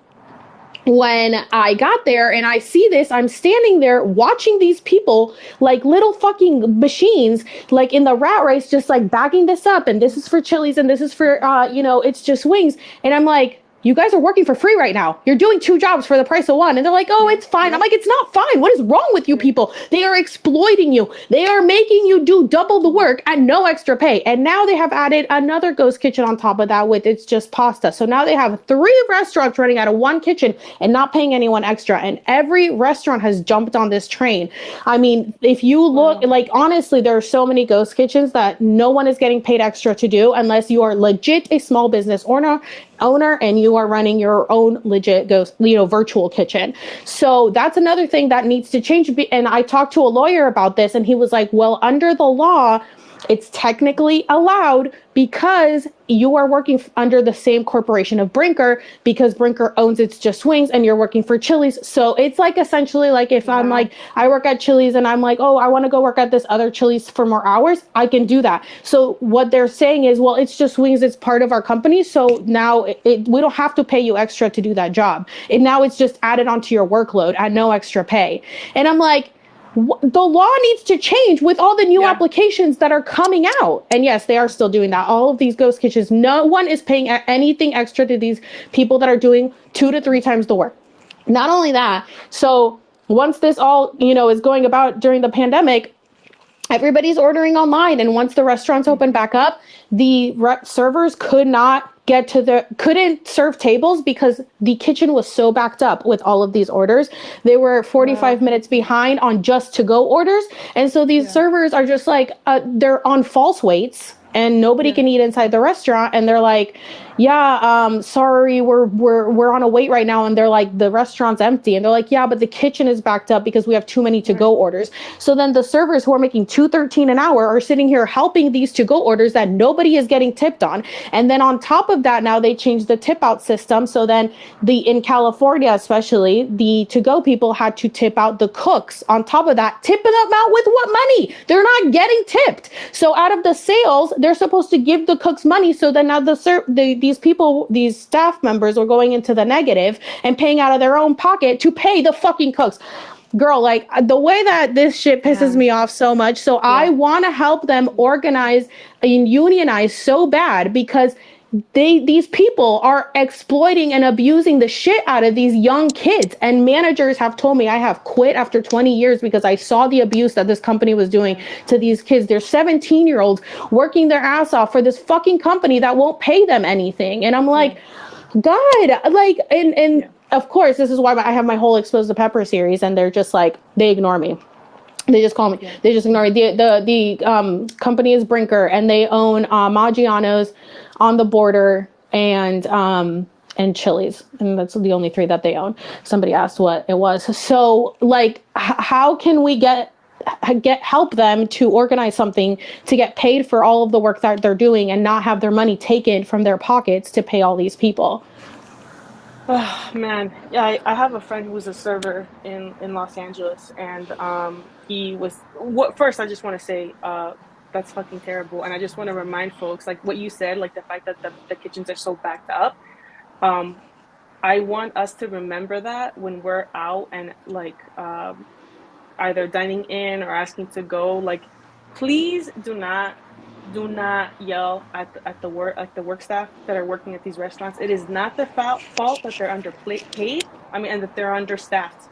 when I got there and I see this, I'm standing there watching these people like little fucking machines, like in the rat race, just like backing this up. And this is for Chili's and this is for, It's Just Wings. And I'm like, you guys are working for free right now. You're doing two jobs for the price of one. And they're like, oh, Yeah. it's fine. I'm Yeah. like, it's not fine. What is wrong with you Yeah. people? They are exploiting you. They are making you do double the work at no extra pay. And now they have added another ghost kitchen on top of that with It's Just Pasta. So now they have three restaurants running out of one kitchen and not paying anyone extra. And every restaurant has jumped on this train. I mean, if you look, Wow. like, honestly, there are so many ghost kitchens that no one is getting paid extra to do unless you are legit a small business owner and you you are running your own legit ghost, virtual kitchen. So that's another thing that needs to change. And I talked to a lawyer about this, and he was like, well, under the law, it's technically allowed because you are working under the same corporation of Brinker, because Brinker owns It's Just Wings and you're working for Chili's. So it's like essentially like if I'm Wow. like, I work at Chili's and I'm like, oh, I want to go work at this other Chili's for more hours, I can do that. So what they're saying is, well, It's Just Wings, it's part of our company. So now we don't have to pay you extra to do that job. And now it's just added onto your workload at no extra pay. And I'm like, the law needs to change with all the new Yeah. applications that are coming out. And yes, they are still doing that. All of these ghost kitchens, no one is paying anything extra to these people that are doing 2 to 3 times the work. Not only that, so once this all, is going about during the pandemic, everybody's ordering online, and once the restaurants open back up, the servers couldn't serve tables because the kitchen was so backed up with all of these orders. They were Wow. 45 minutes behind on just to go orders, and so these Yeah. servers are just like they're on false waits and nobody Yeah. can eat inside the restaurant, and they're like, yeah, sorry, we're on a wait right now. And they're like, the restaurant's empty, and they're like, yeah, but the kitchen is backed up because we have too many to Right. go orders. So then the servers who are making $2.13 an hour are sitting here helping these to go orders that nobody is getting tipped on. And then on top of that, now they changed the tip out system. So then in California, especially, the to go people had to tip out the cooks. On top of that, tipping them out with what money? They're not getting tipped. So out of the sales, they're supposed to give the cooks money. So then now these staff members are going into the negative and paying out of their own pocket to pay the fucking cooks. Girl, like the way that this shit pisses Man. me off so much. So I Yeah. want to help them organize and unionize so bad, because these people are exploiting and abusing the shit out of these young kids. And managers have told me I have quit after 20 years because I saw the abuse that this company was doing Yeah. to these kids. They're 17-year-olds working their ass off for this fucking company that won't pay them anything. And I'm Yeah. like, God, like, and Yeah. of course, this is why I have my whole Exposed to Pepper series, and they're just like, they ignore me. They just call me. Yeah. They just ignore me. The company is Brinker, and they own Maggiano's, On the Border, and Chili's, and that's the only 3 that they own. Somebody asked what it was. So, like, how can we help them to organize something to get paid for all of the work that they're doing and not have their money taken from their pockets to pay all these people? Oh, man. Yeah, I have a friend who was a server in Los Angeles, and he was what first I just want to say that's fucking terrible, and I just want to remind folks like what you said, like the fact that the kitchens are so backed up. Um, I want us to remember that when we're out and like either dining in or asking to go, like please do not yell at the work staff that are working at these restaurants. It is not their fault that they're underpaid. I mean, and that they're understaffed.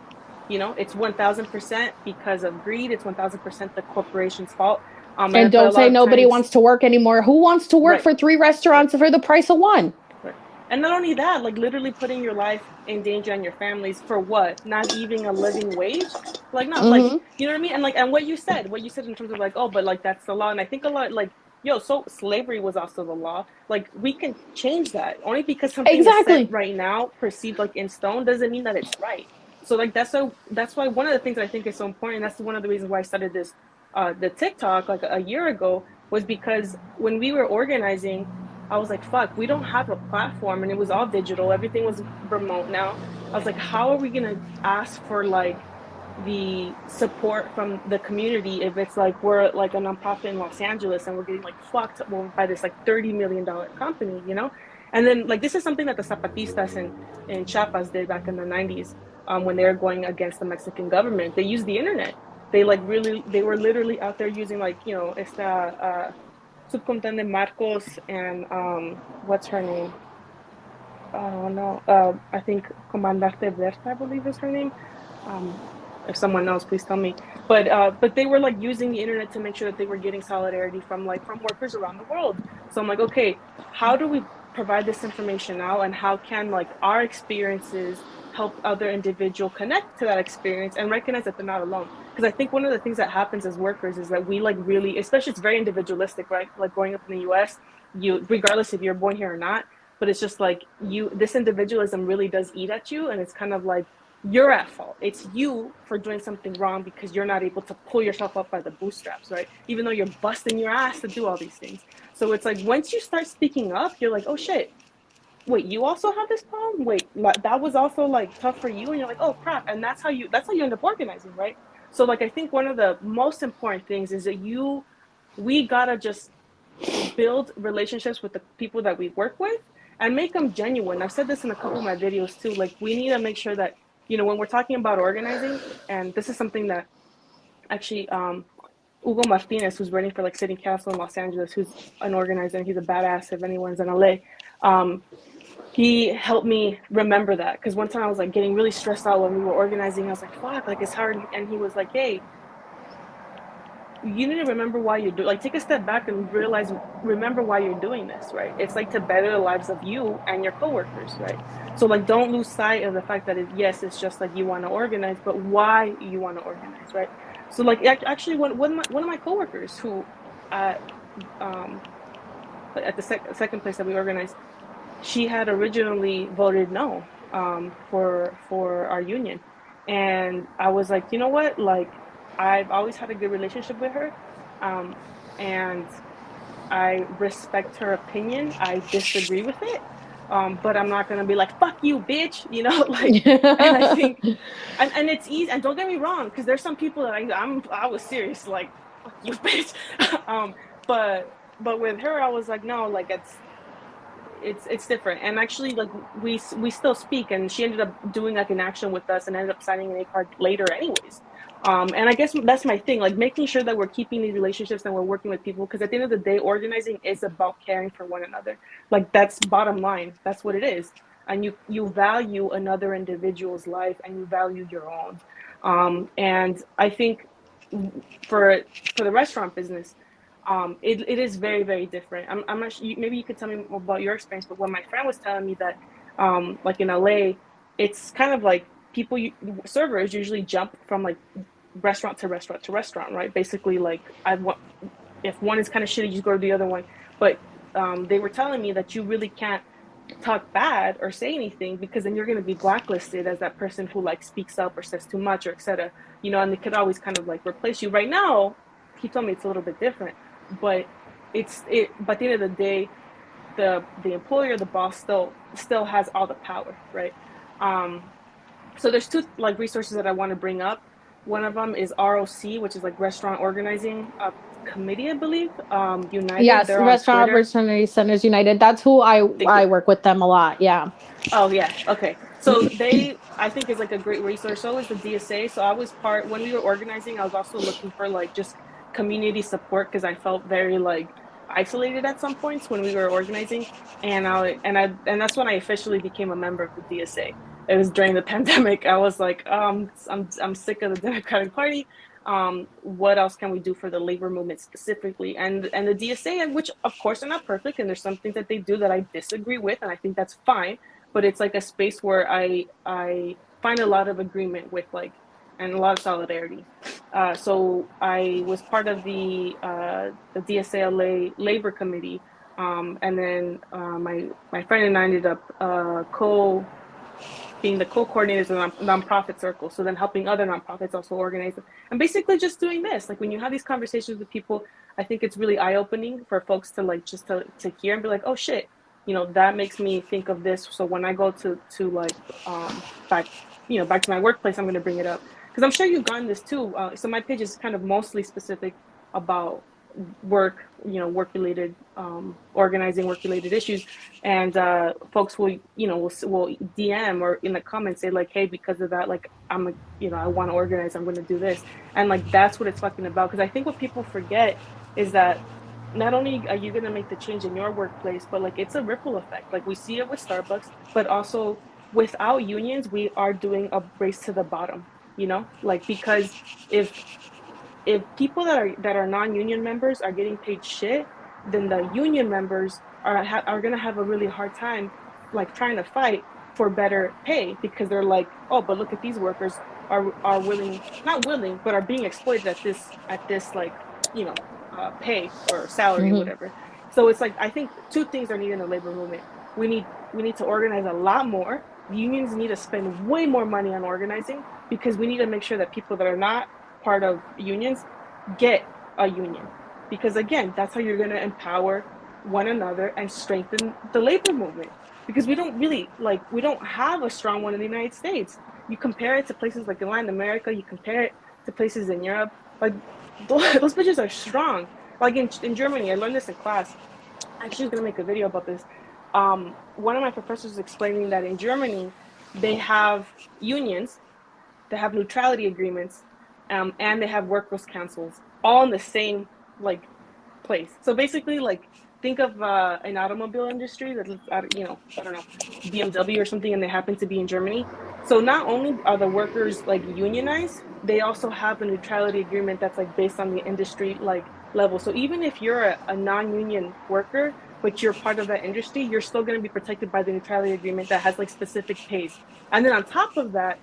It's 1,000% because of greed. It's 1,000% the corporation's fault. And But a don't lot say of nobody times, wants to work anymore. Who wants to work right, for 3 right. restaurants for the price of one? Right. And not only that, like literally putting your life in danger and your families for what? Not even a living wage? Like not like Mm-hmm. you know what I mean? And like and what you said in terms of like, oh, but like that's the law. And I think a lot like, yo, so slavery was also the law. Like we can change that. Only because something is set Exactly. right now, perceived like in stone, doesn't mean that it's right. So like that's why one of the things that I think is so important, that's one of the reasons why I started this the TikTok like a year ago, was because when we were organizing, I was like, fuck, we don't have a platform, and it was all digital. Everything was remote now. I was like, how are we going to ask for like the support from the community if it's like we're like a nonprofit in Los Angeles and we're getting like fucked by this like $30 million company? And then like this is something that the Zapatistas in Chiapas did back in the 90s, when they were going against the Mexican government. They used the internet. They were literally out there using like, esta subcontendent Marcos and what's her name? Oh no, I think Comandante Berta, I believe is her name. Um, if someone knows, please tell me. But they were like using the internet to make sure that they were getting solidarity from workers around the world. So I'm like, okay, how do we provide this information now, and how can like our experiences help other individual connect to that experience and recognize that they're not alone? Because I think one of the things that happens as workers is that we like really, especially it's very individualistic, right? Like growing up in the U.S., you regardless if you're born here or not, but it's just like this individualism really does eat at you, and it's kind of like you're at fault. It's you for doing something wrong because you're not able to pull yourself up by the bootstraps, right? Even though you're busting your ass to do all these things. So it's like once you start speaking up, you're like, oh shit, wait, you also have this problem? Wait, that was also like tough for you, and you're like, oh crap, and that's how you end up organizing, right? So like I think one of the most important things is that we gotta just build relationships with the people that we work with and make them genuine. I've said this in a couple of my videos too. Like we need to make sure that when we're talking about organizing, and this is something that actually Hugo Martinez, who's running for like city council in Los Angeles, who's an organizer, and he's a badass if anyone's in LA. He helped me remember that because one time I was like getting really stressed out when we were organizing. I was like, fuck, like it's hard. And he was like, hey, you need to remember why you're doing, like, take a step back and remember why you're doing this, right? It's like to better the lives of you and your coworkers, right? So like don't lose sight of the fact that yes, it's just like you want to organize, but why you want to organize, right? So like actually one of my coworkers who at um at the second place that we organized, she had originally voted no for our union, and I was like, you know what, like I've always had a good relationship with her, um, and I respect her opinion. I disagree with it, but I'm not gonna be like fuck you, bitch, like. And I think, and it's easy. And don't get me wrong, because there's some people that I was serious, like fuck you, bitch. um, but with her, I was like, no, like it's different. And actually, like we still speak, and she ended up doing like an action with us and ended up signing an A card later anyways. And I guess that's my thing, like making sure that we're keeping these relationships and we're working with people, because at the end of the day, organizing is about caring for one another. Like that's bottom line, that's what it is. And you value another individual's life and you value your own. And I think for the restaurant business, it is very, very different. I'm not sure, maybe you could tell me more about your experience, but when my friend was telling me that, like in LA, it's kind of like servers usually jump from like restaurant to restaurant to restaurant, right? Basically, like if one is kind of shitty, you go to the other one. But they were telling me that you really can't talk bad or say anything, because then you're going to be blacklisted as that person who like speaks up or says too much or etc. And they could always kind of like replace you. Right now, he told me it's a little bit different, but but at the end of the day, the employer, the boss, still has all the power, right? So there's two like resources that I want to bring up. One of them is ROC, which is like Restaurant Organizing Committee, I believe. United, Yes, they're on Restaurant Twitter. Opportunity Centers United. That's who Thank I you. work with them a lot. Yeah. Oh yeah, okay. So I think, is like a great resource. So is the DSA. So I was when we were organizing, I was also looking for like just community support, because I felt very like isolated at some points when we were organizing, and that's when I officially became a member of the DSA. It was during the pandemic. I was like, I'm sick of the Democratic Party. What else can we do for the labor movement specifically? And the DSA, which of course are not perfect, and there's some things that they do that I disagree with, and I think that's fine, but it's like a space where I find a lot of agreement with, like, and a lot of solidarity. So I was part of the DSALA labor committee, and then my friend and I ended up co being the co-coordinators of the nonprofit circle. So then helping other nonprofits also organize and basically just doing this. Like when you have these conversations with people, I think it's really eye-opening for folks to like just to hear and be like, oh shit, that makes me think of this. So when I go to like back back to my workplace, I'm going to bring it up, because I'm sure you've gotten this too. So my page is kind of mostly specific about work related, organizing, work related issues, and folks will DM or in the comments say like, hey, because of that, like I want to organize, I'm going to do this, and like that's what it's fucking about. Because I think what people forget is that not only are you going to make the change in your workplace, but like it's a ripple effect. Like we see it with Starbucks, but also without unions, we are doing a race to the bottom. Like, because if people that are non-union members are getting paid shit, then the union members are going to have a really hard time like trying to fight for better pay, because they're like, oh, but look at these workers are willing, not willing, but are being exploited at this like pay or salary or Hmm. whatever. So it's like I think two things are needed in the labor movement. we need to organize a lot more. Unions need to spend way more money on organizing because we need to make sure that people that are not part of unions get a union. Because again, that's how you're going to empower one another and strengthen the labor movement. Because we don't really we don't have a strong one in the United States. You compare it to places like in Latin America, you compare it to places in Europe, like those bitches are strong. Like in Germany, I learned this in class. Actually was going to make a video about this. One of my professors was explaining that in Germany, they have unions, they have neutrality agreements, and they have workers' councils, all in the same like place. So basically, like think of an automobile industry that I don't know BMW or something, and they happen to be in Germany. So not only are the workers like unionized, they also have a neutrality agreement that's like based on the industry like level. So even if you're a non-union worker, but you're part of that industry, you're still going to be protected by the neutrality agreement that has like specific pays. And then on top of that,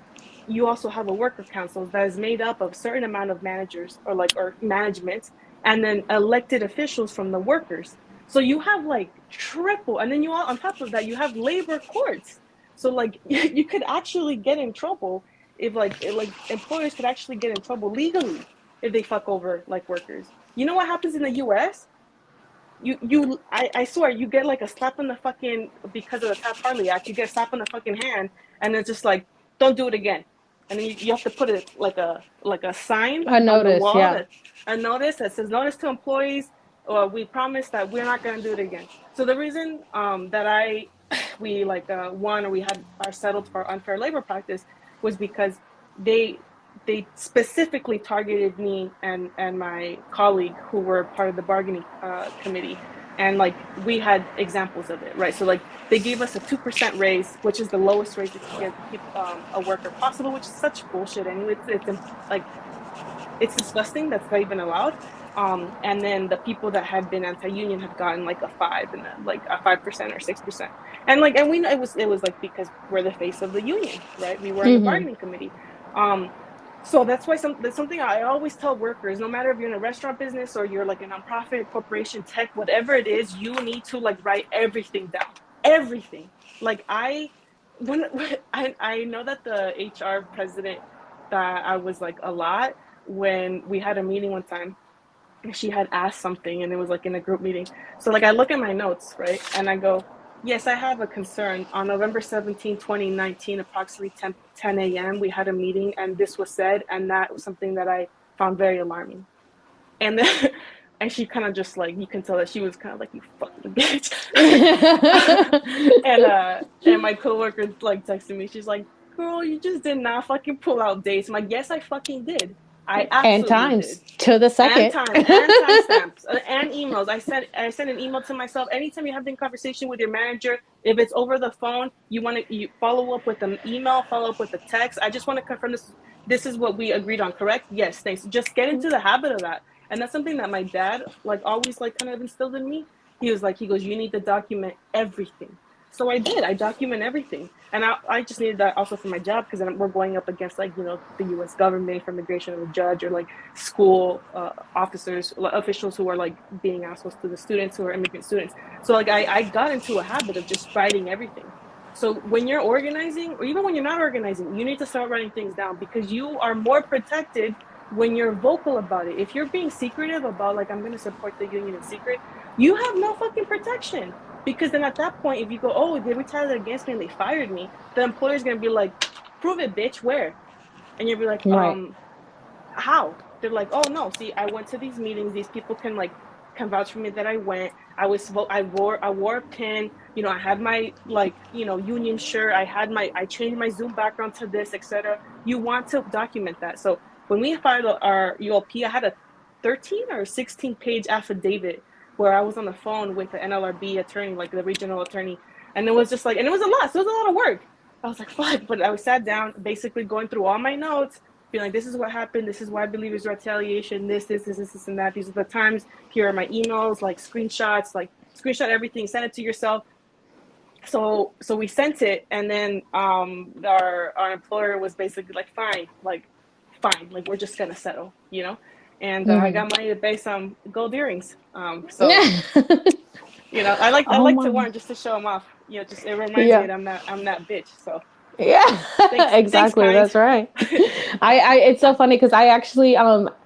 you also have a worker council that is made up of a certain amount of managers or management and then elected officials from the workers. So you have like triple, and then you all on top of that you have labor courts. So like you could actually get in trouble if like employers could actually get in trouble legally if they fuck over like workers. You know what happens in the U.S.? I swear you get like a slap in the fucking because of the Taft-Hartley Act. You get a slap in the fucking hand, and it's just like don't do it again. And then you have to put it like a sign A on the notice, wall yeah. that a notice that says notice to employees, or we promise that we're not going to do it again. So the reason that I we won or we had our settled for unfair labor practice was because they they specifically targeted me and my colleague who were part of the bargaining committee, and like we had examples of it, right? So like they gave us a 2% raise, which is the lowest raise they could give a worker possible, which is such bullshit anyway. Like it's disgusting. That's not even allowed. And then the people that had been anti-union had gotten like a 5 and then like a 5% or 6%. And we know it was like because we're the face of the union, right? We were in the Hmm. bargaining committee. Um, so that's why that's something I always tell workers, no matter if you're in a restaurant business or you're like a nonprofit, corporation, tech, whatever it is, you need to like write everything down. Everything. Like when I know that the HR president that I was like a lot when we had a meeting one time. She had asked something and it was like in a group meeting. So like I look at my notes, right? And I go, yes, I have a concern. On November 17, 2019, approximately 10 a.m., we had a meeting and this was said. And that was something that I found very alarming. And then, and she kind of just like, you can tell that she was kind of like, you fucking bitch. And my coworker like texted me. She's like, "Girl, you just did not fucking pull out dates." I'm like, "Yes, I fucking did. I And absolutely times did." to the And second. time and timestamps and emails. I sent an email to myself. Anytime you're having a conversation with your manager, if it's over the phone, you follow up with an email, follow up with a text. I just want to confirm this is what we agreed on, correct? Yes, thanks. Just get into the habit of that. And that's something that my dad like always like kind of instilled in me. He goes, you need to document everything. So I did. I document everything, and I just needed that also for my job because then we're going up against like the U.S. government for immigration of a judge or like school officers officials who are like being assholes to the students who are immigrant students. So like I got into a habit of just writing everything. So when you're organizing, or even when you're not organizing, you need to start writing things down because you are more protected when you're vocal about it. If you're being secretive about like I'm going to support the union in secret, you have no fucking protection. Because then at that point, if you go, oh, they retaliated against me and they fired me, the employer's gonna be like, prove it, bitch, where? And you'll be like, Right. how? They're like, oh no, see, I went to these meetings. These people can vouch for me that I went. I wore a pin. I had my union shirt. I changed my Zoom background to this, etc. You want to document that. So when we filed our ULP, I had a 13 or 16-page affidavit where I was on the phone with the NLRB attorney, like the regional attorney, and it was just like, and it was a lot. So it was a lot of work. I was like, fuck. But I was sat down, basically going through all my notes, being like, this is what happened. This is why I believe it's retaliation. This, and that. These are the times. Here are my emails, like screenshots, like screenshot everything, send it to yourself. So we sent it, and then our employer was basically like, fine, like we're just gonna settle. And I Hmm. got money to buy some gold earrings. So I Oh like to my. warn just to show them off. Just it reminds me Yeah. that I'm that bitch. So Yeah, thanks, exactly. kind. That's right. It's so funny because I actually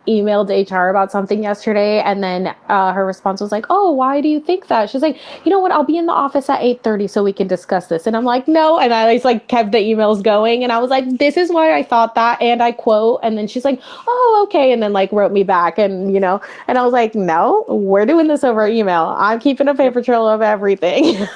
emailed HR about something yesterday, and then her response was like, "Oh, why do you think that?" She's like, "You know what? I'll be in the office at 8:30 so we can discuss this." And I'm like, "No," and I just like kept the emails going, and I was like, "This is why I thought that," and I quote, and then she's like, "Oh, okay," and then like wrote me back, and and I was like, "No, we're doing this over email. I'm keeping a Yep. paper trail of everything." Yep.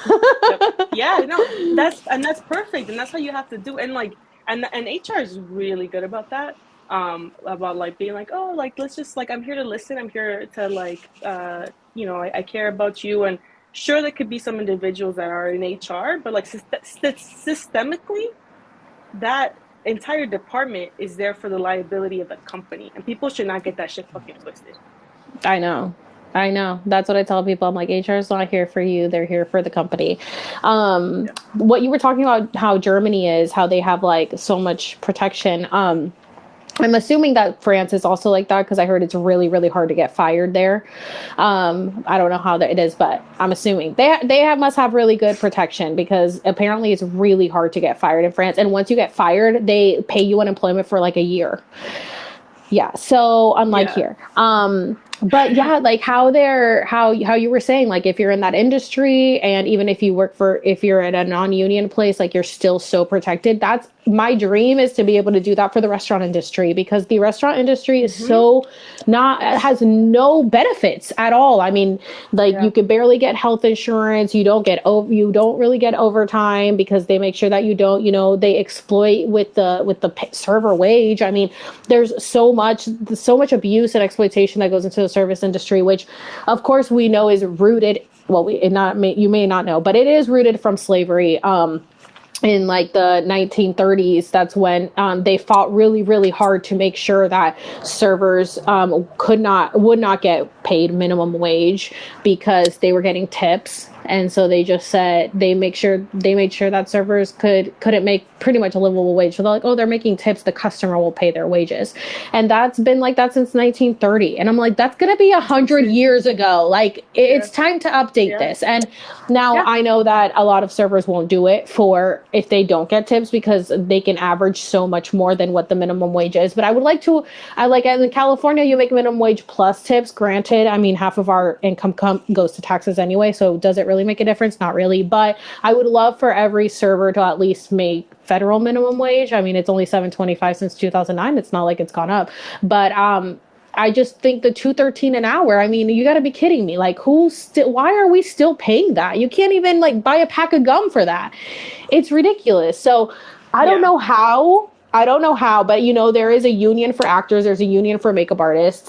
Yeah, no, that's perfect, and that's how you have to do. And like, and HR is really good about that. About like being like, oh, like let's just like I'm here to listen. I'm here to like, I care about you. And sure, there could be some individuals that are in HR, but like systemically, that entire department is there for the liability of the company, and people should not get that shit fucking twisted. I know. I know. That's what I tell people. I'm like, HR is not here for you. They're here for the company. Yeah. What you were talking about, how Germany is, how they have like so much protection. I'm assuming that France is also like that because I heard it's really, really hard to get fired there. I don't know how that it is, but I'm assuming must have really good protection because apparently it's really hard to get fired in France. And once you get fired, they pay you unemployment for like a year. Yeah, so unlike Yeah. here. But yeah, like how you were saying, like if you're in that industry and even if you're at a non-union place, like you're still so protected. That's my dream, is to be able to do that for the restaurant industry, because the restaurant industry is Mm-hmm. so not has no benefits at all. I mean, like you Yeah. could barely get health insurance. You don't really get overtime because they make sure that you don't, they exploit with the server wage. I mean, there's so much abuse and exploitation that goes into the service industry, which of course we know is rooted, well, you may not know, but it is rooted from slavery. In like the 1930s, that's when they fought really, really hard to make sure that servers would not get paid minimum wage because they were getting tips. And so they just said they made sure that servers couldn't make pretty much a livable wage. So they're like, oh, they're making tips, the customer will pay their wages. And that's been like that since 1930. And I'm like, that's gonna be 100 years ago. Like Yeah. it's time to update Yeah. this. And now Yeah. I know that a lot of servers won't do it for if they don't get tips because they can average so much more than what the minimum wage is. But I like in California, you make minimum wage plus tips. Granted, I mean, half of our income goes to taxes anyway. So does it really make a difference? Not really. But I would love for every server to at least make federal minimum wage. I mean, it's only $7.25 since 2009. It's not like it's gone up. But I just think the 213 an hour. I mean, you got to be kidding me. Like, why are we still paying that? You can't even like buy a pack of gum for that. It's ridiculous. So I don't Yeah. know how. I don't know how, but there is a union for actors. There's a union for makeup artists.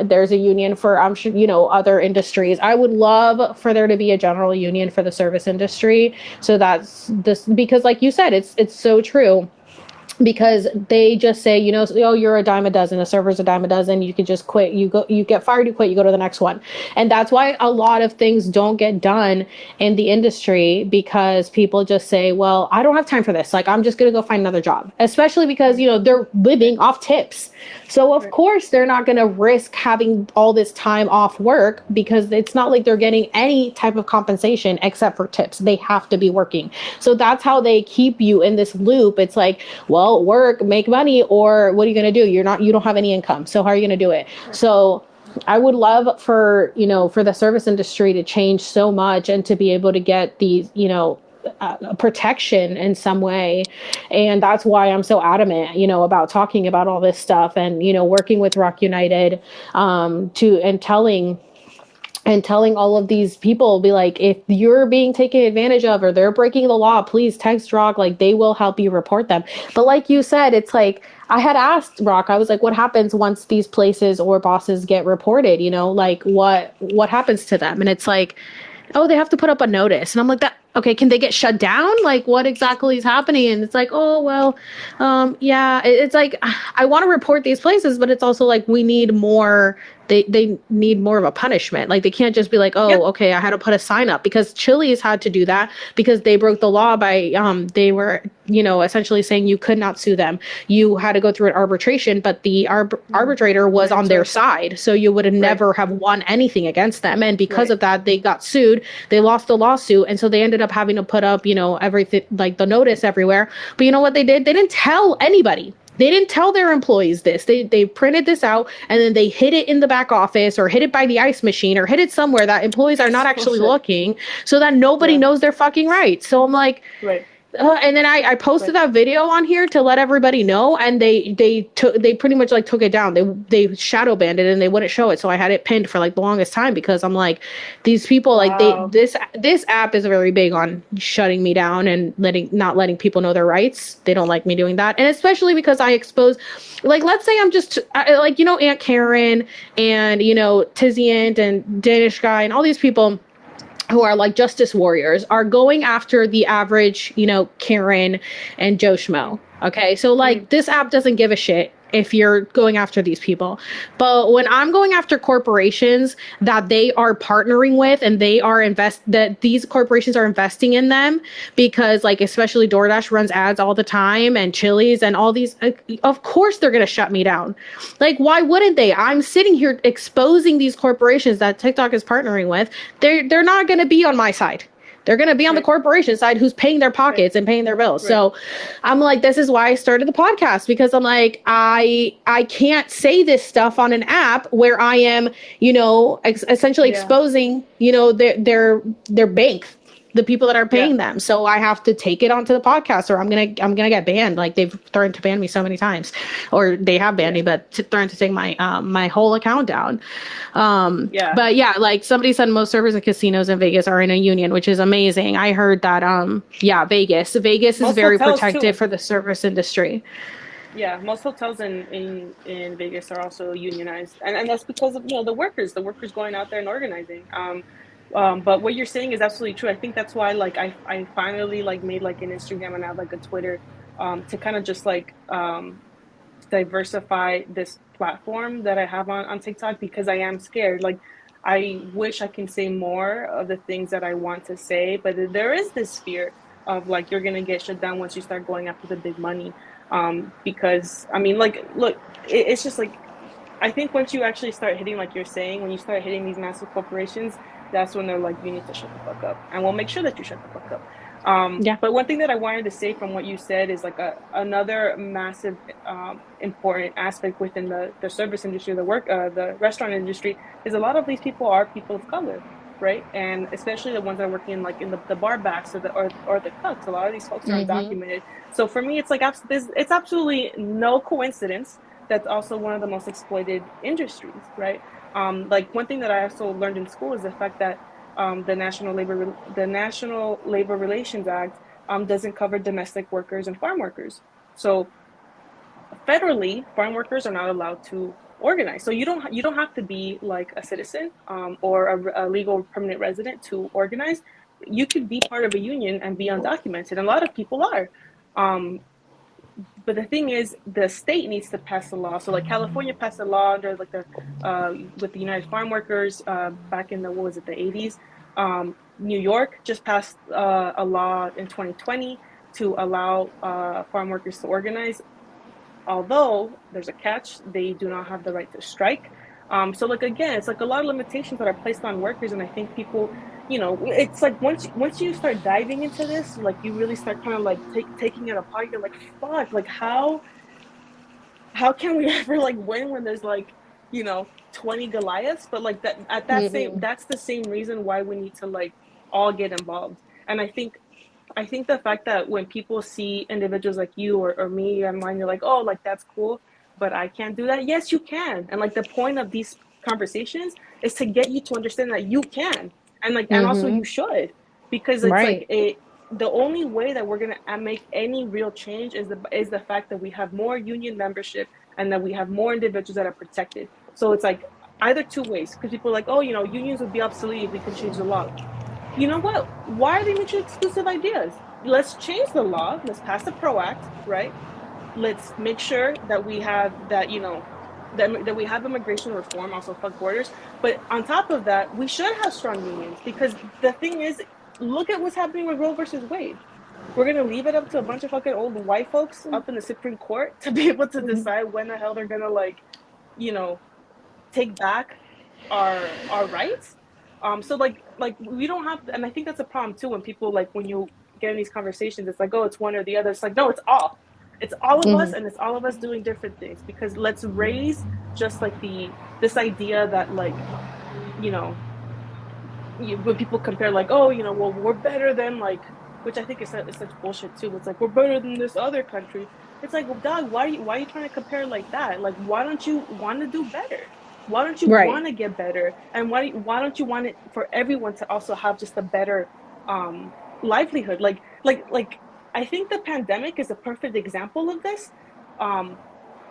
There's a union for, I'm sure, other industries. I would love for there to be a general union for the service industry. So that's this, because like you said, it's so true, because they just say, oh, you're a dime a dozen, a server's a dime a dozen, you could just quit, you get fired, you quit, you go to the next one. And that's why a lot of things don't get done in the industry, because people just say, well, I don't have time for this, like I'm just going to go find another job, especially because Right. they're living off tips. So of Right. course they're not going to risk having all this time off work, because it's not like they're getting any type of compensation except for tips. They have to be working. So that's how they keep you in this loop. It's like, well, work, make money, or what are you going to do? You don't have any income. So how are you going to do it? Right. So I would love for, for the service industry to change so much and to be able to get these, protection in some way. And that's why I'm so adamant, about talking about all this stuff, and, working with Rock United, and telling all of these people, be like, if you're being taken advantage of or they're breaking the law, please text Rock, like they will help you report them. But like you said, it's like, I had asked Rock, I was like, what happens once these places or bosses get reported, like what happens to them? And it's like, oh, they have to put up a notice. And I'm like, that okay, can they get shut down? Like what exactly is happening? And it's like, oh well, yeah, it's like I want to report these places, but it's also like we need more they need more of a punishment. Like they can't just be like, Yeah, oh, okay, I had to put a sign up, because Chili's had to do that because they broke the law by they were, you know, essentially saying you could not sue them. You had to go through an arbitration, but the arbitrator was on their mandatory. side, so you would have Right, never have won anything against them. And because right. of that, they got sued. They lost the lawsuit, and so they ended up having to put up, you know, everything, like the notice everywhere. But you know what they did? They didn't tell anybody. They didn't tell their employees this. They printed this out and then they hid it in the back office or hid it by the ice machine or hid it somewhere that employees are not That's actually bullshit. looking, so that nobody Yeah, knows their fucking rights. So I'm like, right, and then I posted right. that video on here to let everybody know, and they pretty much like took it down. They shadow banned it and they wouldn't show it. So I had it pinned for like the longest time because I'm like, these people like Wow. this app is very big on shutting me down and not letting people know their rights. They don't like me doing that, and especially because I expose, like, let's say I'm just like, you know, Aunt Karen and, you know, Tizzy Ant and Danish Guy and all these people who are like justice warriors are going after the average, you know, Karen and Joe Mm, Schmo. Okay. So mm, like this app doesn't give a shit if you're going after these people. But when I'm going after corporations that they are partnering with and that these corporations are investing in them, because like especially DoorDash runs ads all the time and Chili's and all these, of course they're going to shut me down. Like, why wouldn't they? I'm sitting here exposing these corporations that TikTok is partnering with. They're not going to be on my side. They're going to be on the right, corporation side who's paying their right, pockets and paying their bills. right. So I'm like, this is why I started the podcast, because I'm like, I can't say this stuff on an app where I am, you know, essentially Yeah, exposing, you know, their bank, the people that are yeah, paying them. So I have to take it onto the podcast, or I'm gonna get banned. Like they've threatened to ban me so many times, or they have banned yeah, me, but threatened to take my whole account down. yeah. But yeah, like somebody said, most servers and casinos in Vegas are in a union, which is amazing. I heard that. Yeah, Vegas is Most very hotels protected too. for the service industry. Yeah, most hotels in Vegas are also unionized, and that's because of, you know, the workers going out there and organizing. But what you're saying is absolutely true. I think that's why like I finally like made like an Instagram and I have like a Twitter, to kind of just like diversify this platform that I have on TikTok, because I am scared. Like I wish I can say more of the things that I want to say, but there is this fear of like you're gonna get shut down once you start going after the big money. Because I mean, like, look, it's just like I think once you actually start hitting, like you're saying, when you start hitting these massive corporations, that's when they're like, you need to shut the fuck up, and we'll make sure that you shut the fuck up. Yeah. But one thing that I wanted to say from what you said is like another massive important aspect within the service industry, the restaurant industry, is a lot of these people are people of color, right? And especially the ones that are working in like in the bar backs or the cooks. A lot of these folks are Mm-hmm. undocumented. So for me, it's like it's absolutely no coincidence that's also one of the most exploited industries, right? Like one thing that I also learned in school is the fact that the National Labor Relations Act doesn't cover domestic workers and farm workers. So federally, farm workers are not allowed to organize. So you don't have to be like a citizen, or a legal permanent resident to organize. You could be part of a union and be undocumented, and a lot of people are. Um, but the thing is, the state needs to pass a law. So like California passed a law under like the with the United Farm Workers back in the, what was it, the 80s. New York just passed a law in 2020 to allow farm workers to organize, although there's a catch, they do not have the right to strike. So like again, it's like a lot of limitations that are placed on workers, and I think people, you know, it's like once you start diving into this, like you really start kind of like taking it apart. You're like, fuck, like how can we ever like win when there's like, you know, 20 Goliaths? But like that at that same Mm-hmm. that's the same reason why we need to like all get involved. And I think the fact that when people see individuals like you or me online, you're like, oh, like that's cool, but I can't do that. Yes, you can. And like the point of these conversations is to get you to understand that you can, and also Mm-hmm. you should, because it's like Right. it. The only way that we're gonna make any real change is the fact that we have more union membership and that we have more individuals that are protected. So it's like either two ways, because people are like, oh, you know, unions would be obsolete if we can change the law. You know what? Why are they mutually exclusive ideas? Let's change the law. Let's pass the PRO Act, right? Let's make sure that we have that, you know, that we have immigration reform, also fuck borders. But on top of that, we should have strong unions because the thing is, look at what's happening with Roe versus Wade. We're gonna leave it up to a bunch of fucking old white folks up in the Supreme Court to be able to decide when the hell they're gonna like, you know, take back our rights. So like we don't have, and I think that's a problem too when people like when you get in these conversations, it's like, oh, it's one or the other. It's like, no, it's all. It's all of us, Mhm. and it's all of us doing different things because let's raise just like the this idea that like you know when people compare like, oh, well, we're better than like, which I think is such bullshit too. It's like we're better than this other country. It's like, well, dog, why are you trying to compare like that? Like, why don't you want to do better? Why don't you Right. want to get better? And why don't you want it for everyone to also have just a better livelihood? Like I think the pandemic is a perfect example of this. Um,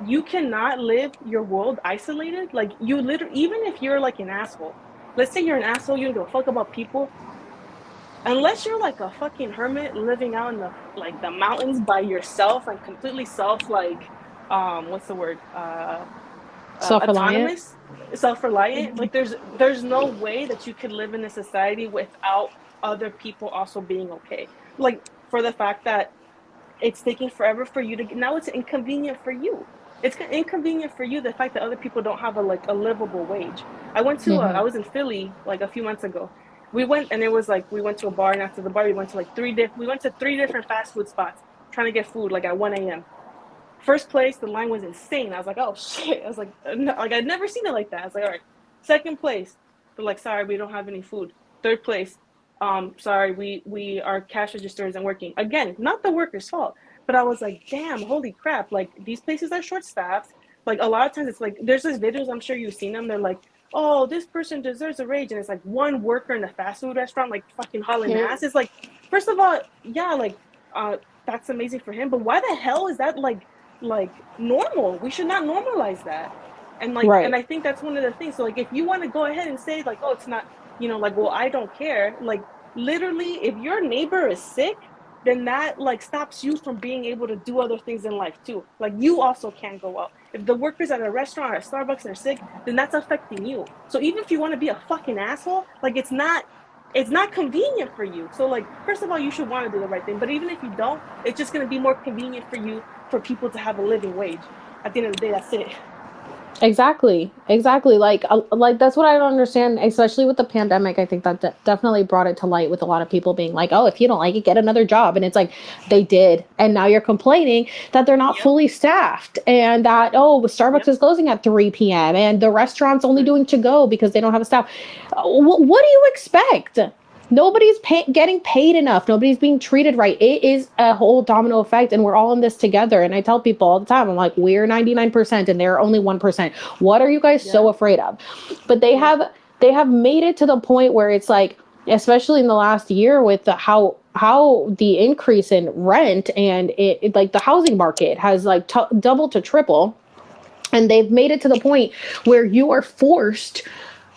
you cannot live your world isolated. Like you literally, even if you're like an asshole, let's say you're an asshole, you don't give a fuck about people. Unless you're like a fucking hermit living out in the like the mountains by yourself and completely self like what's the word Self-reliant. autonomous, self-reliant. Like there's no way that you could live in a society without other people also being okay. Like for the fact that it's taking forever for you to get, now it's inconvenient for you. It's inconvenient for you the fact that other people don't have a like a livable wage. I Hmm. was in Philly like a few months ago. We went and it was like we went to a bar, and after the bar we went to like we went to three different fast food spots trying to get food like at 1 a.m. First place, the line was insane. I was like, oh shit. I was like, no, like I'd never seen it like that. I was like, all right. Second place, they're like, sorry, we don't have any food. Third place, sorry, we our cash register isn't working. Again, not the worker's fault, but I was like, damn, holy crap! Like these places are short staffed. Like a lot of times, it's like there's these videos. I'm sure you've seen them. They're like, oh, this person deserves a raise, and it's like one worker in a fast food restaurant, like fucking hauling ass. It's like, first of all, yeah, like, that's amazing for him, but why the hell is that like normal? We should not normalize that. And Right. I think that's one of the things. So like if you want to go ahead and say like, oh, it's not, like, well, I don't care. Like literally, if your neighbor is sick, then that like stops you from being able to do other things in life too. Like you also can't go out. If the workers at a restaurant or at Starbucks are sick, then that's affecting you. So even if you want to be a fucking asshole, like it's not convenient for you. So like first of all, you should want to do the right thing. But even if you don't, it's just going to be more convenient for you for people to have a living wage. At the end of the day, that's it. Exactly. Exactly. Like that's what I don't understand, especially with the pandemic. I think that definitely brought it to light with a lot of people being like, "Oh, if you don't like it, get another job." And it's like they did, and now you're complaining that they're not Yep. fully staffed, and that oh, Starbucks Yep. is closing at 3 p.m. and the restaurant's only Right. doing to go because they don't have a staff. What do you expect? Nobody's getting paid enough. Nobody's being treated right. It is a whole domino effect, and we're all in this together. And I tell people all the time, I'm like, we're 99%, and they're only 1%. What are you guys so Yeah. afraid of? But they Yeah. have made it to the point where it's like, especially in the last year with how the increase in rent and like the housing market has like doubled to triple, and they've made it to the point where you are forced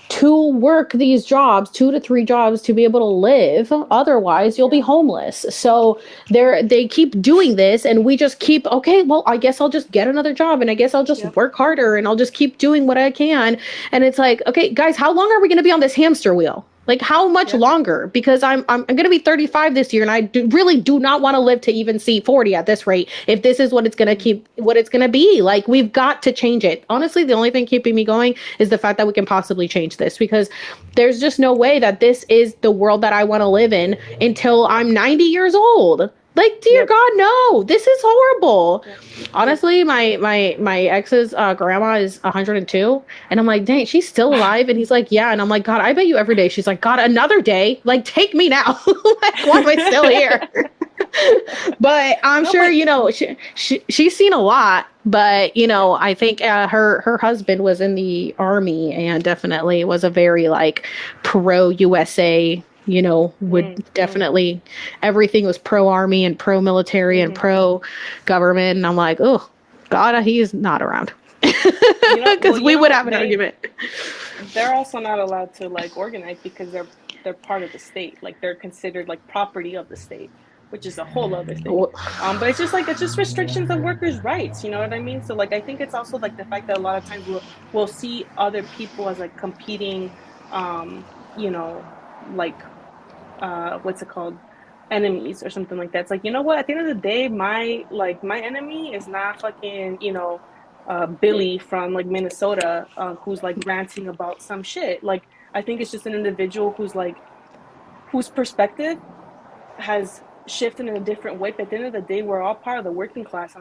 to work these jobs, 2 to 3 jobs to be able to live. Otherwise, you'll be Yeah. homeless. So they keep doing this, and we just keep, okay, well, I guess I'll just get another job, and I guess I'll just Yep. work harder, and I'll just keep doing what I can. And it's like, okay, guys, how long are we going to be on this hamster wheel? Like how much Yep. longer? Because I'm going to be 35 this year, and I really do not want to live to even see 40 at this rate. If this is what it's going to be, like we've got to change it. Honestly, the only thing keeping me going is the fact that we can possibly change this, because there's just no way that this is the world that I want to live in until I'm 90 years old. Like, dear Yep. God, no, this is horrible. Yep. Yep. Honestly, my ex's grandma is 102, and I'm like, dang, she's still Wow. alive. And he's like, yeah. And I'm like, God, I bet you every day. She's like, God, another day. Like, take me now. Like, why am I still here? But I'm No, sure but she's seen a lot. But yep. I think her husband was in the army and definitely was a very like pro USA. Would Mm, mm, definitely everything was pro army and pro military and mm-hmm. pro government. And I'm like, oh, God, he's not around Well, because we would have an they argument. they're also not allowed to like organize because they're part of the state. Like they're considered like property of the state. which is a whole other thing. But it's just like it's just restrictions of workers' rights. You know what I mean? So like I think it's also like the fact that a lot of times we'll see other people as like competing, you know, like what's it called, enemies or something like that. It's like, you know what, at the end of the day, my enemy is not fucking, Billy from like Minnesota, who's like ranting about some shit. Like I think it's just an individual who's like whose perspective has shifted in a different way. But at the end of the day, we're all part of the working class,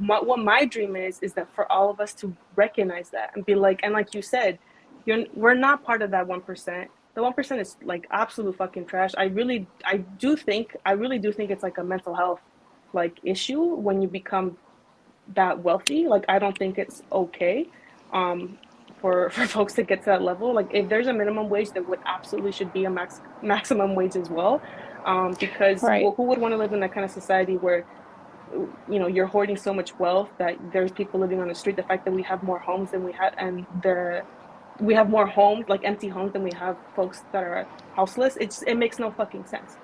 what my dream is that for all of us to recognize that and be like, and like you said, we're not part of that 1%. The 1% is like absolute fucking trash. I really do think it's like a mental health like issue when you become that wealthy. Like I don't think it's okay um for folks to get to that level. Like if there's a minimum wage, there would absolutely should be a maximum wage as well. Because Right. well, who would want to live in that kind of society where you're hoarding so much wealth that there's people living on the street? The fact that we have more homes than we had, and the we have more homes, like empty homes, than we have folks that are houseless. It makes no fucking sense,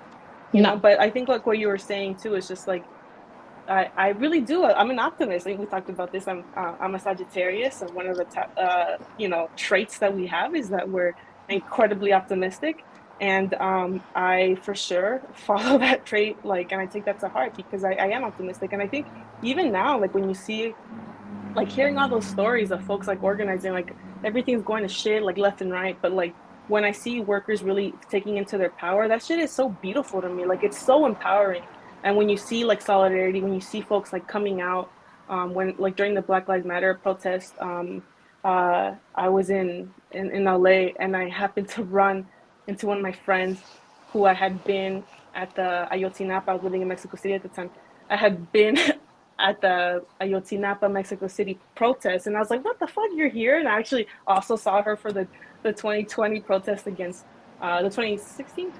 No. but I think like what you were saying too is just like I really do. I'm an optimist. Like we talked about this. I'm a Sagittarius, and one of the traits that we have is that we're incredibly optimistic. And I for sure follow that trait, like, and I take that to heart because I am optimistic. And I think even now, like when you see, like hearing all those stories of folks like organizing, like everything's going to shit, like left and right. But like when I see workers really taking into their power, that shit is so beautiful to me. Like it's so empowering. And when you see like solidarity, when you see folks like coming out, when like during the Black Lives Matter protest, I was in LA, and I happened to run into one of my friends who I had been at the Ayotzinapa. I was living in Mexico City at the time. I had been at the Ayotzinapa, Mexico City protest. And I was like, what the fuck, you're here? And I actually also saw her for the 2020 protest against, the 2016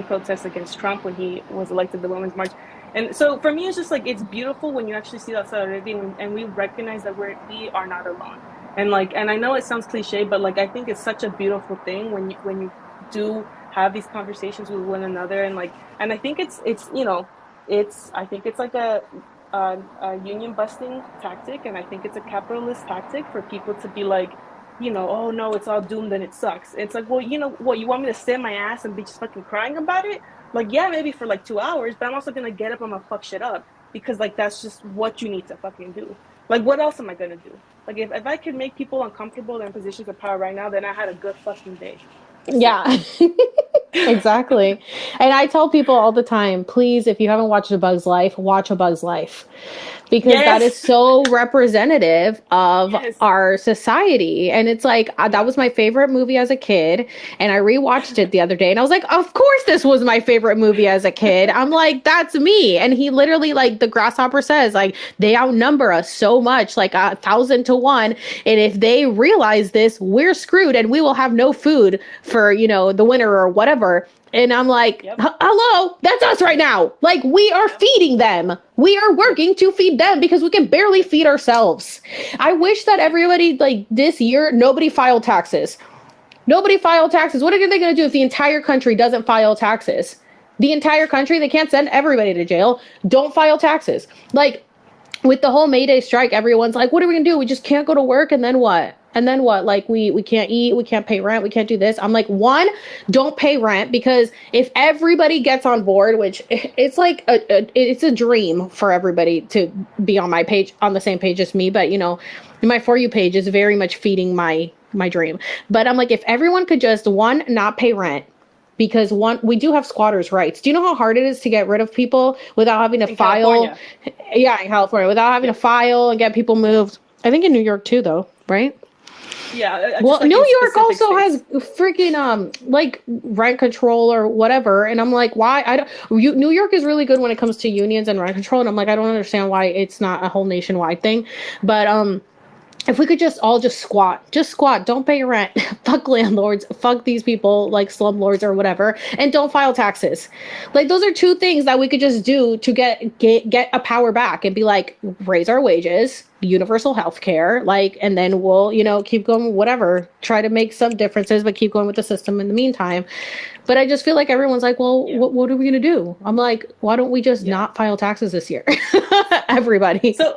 protest against Trump when he was elected, the Women's March. And so for me, it's just like, it's beautiful when you actually see that solidarity, and we recognize that we are not alone. And like, and I know it sounds cliche, but like, I think it's such a beautiful thing when you do have these conversations with one another. And like, and I think I think it's like a union busting tactic, and I think it's a capitalist tactic for people to be like, oh no, it's all doomed and it sucks. It's like, well, you know what, you want me to sit my ass and be just fucking crying about it? Like, yeah, maybe for like 2 hours, but I'm also gonna get up, I'm gonna fuck shit up because like that's just what you need to fucking do. Like, what else am I gonna do? Like, if I could make people uncomfortable in positions of power right now, then I had a good fucking day. That's it. Yeah. Exactly. And I tell people all the time, please, if you haven't watched A Bug's Life, watch A Bug's Life. Because that is Yes. so representative of Yes. our society. And it's like, that was my favorite movie as a kid. And I rewatched it the other day and I was like, of course, this was my favorite movie as a kid. I'm like, that's me. And he literally, like, the grasshopper says, like, they outnumber us so much, like 1,000 to 1. And if they realize this, we're screwed and we will have no food for, the winter or whatever. And I'm like, Yep. hello, that's us right now. Like, we are Yep. feeding them. We are Yep. working to feed them because we can barely feed ourselves. I wish that everybody, like, this year, nobody filed taxes. Nobody filed taxes. What are they going to do if the entire country doesn't file taxes? The entire country, they can't send everybody to jail. Don't file taxes. Like, with the whole May Day strike, everyone's like, what are we gonna do? We just can't go to work, and then what? And then what? Like, we can't eat, we can't pay rent, we can't do this. I'm like, one, don't pay rent, because if everybody gets on board, which it's like it's a dream for everybody to be on my page, on the same page as me, but my For You page is very much feeding my dream. But I'm like, if everyone could just, one, not pay rent, because one, we do have squatters' rights. Do you know how hard it is to get rid of people without having to In file? California. Yeah, in California, without having to Yep. file and get people moved. I think in New York too, though, right? Yeah, just Well, like in New York specific also has states. freaking like rent control or whatever, and I'm like, why? I don't. New York is really good when it comes to unions and rent control, and I'm like, I don't understand why it's not a whole nationwide thing. But if we could just all just squat, don't pay your rent, fuck landlords, fuck these people like slumlords or whatever, and don't file taxes. Like, those are two things that we could just do to get a power back and be like, raise our wages, universal health care, like, and then we'll, keep going, whatever, try to make some differences, but keep going with the system in the meantime. But I just feel like everyone's like, well, Yeah. what are we going to do? I'm like, why don't we just Yeah. not file taxes this year? Everybody. So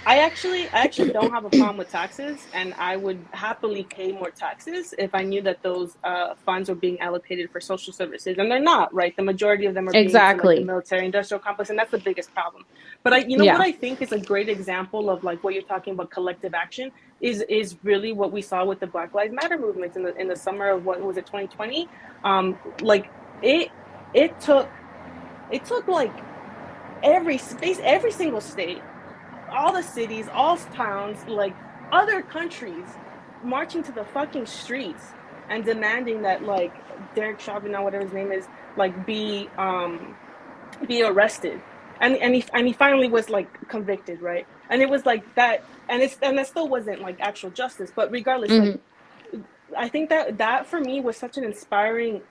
I actually don't have a problem with taxes, and I would happily pay more taxes if I knew that those funds were being allocated for social services, and they're not, right? The majority of them are being to like the Exactly. military industrial complex, and that's the biggest problem. But you know what Yeah. I think is a great example of like what you're talking about, collective action, is really what we saw with the Black Lives Matter movements in the summer of, what was it, 2020? Like it it took like every space, every single state, all the cities, all towns, like other countries, marching to the fucking streets and demanding that like Derek Chauvin, or whatever his name is, like be arrested. And he finally was like convicted, right? And it was like that, and that still wasn't like actual justice. But regardless, like Hmm. I think that for me was such an inspiring,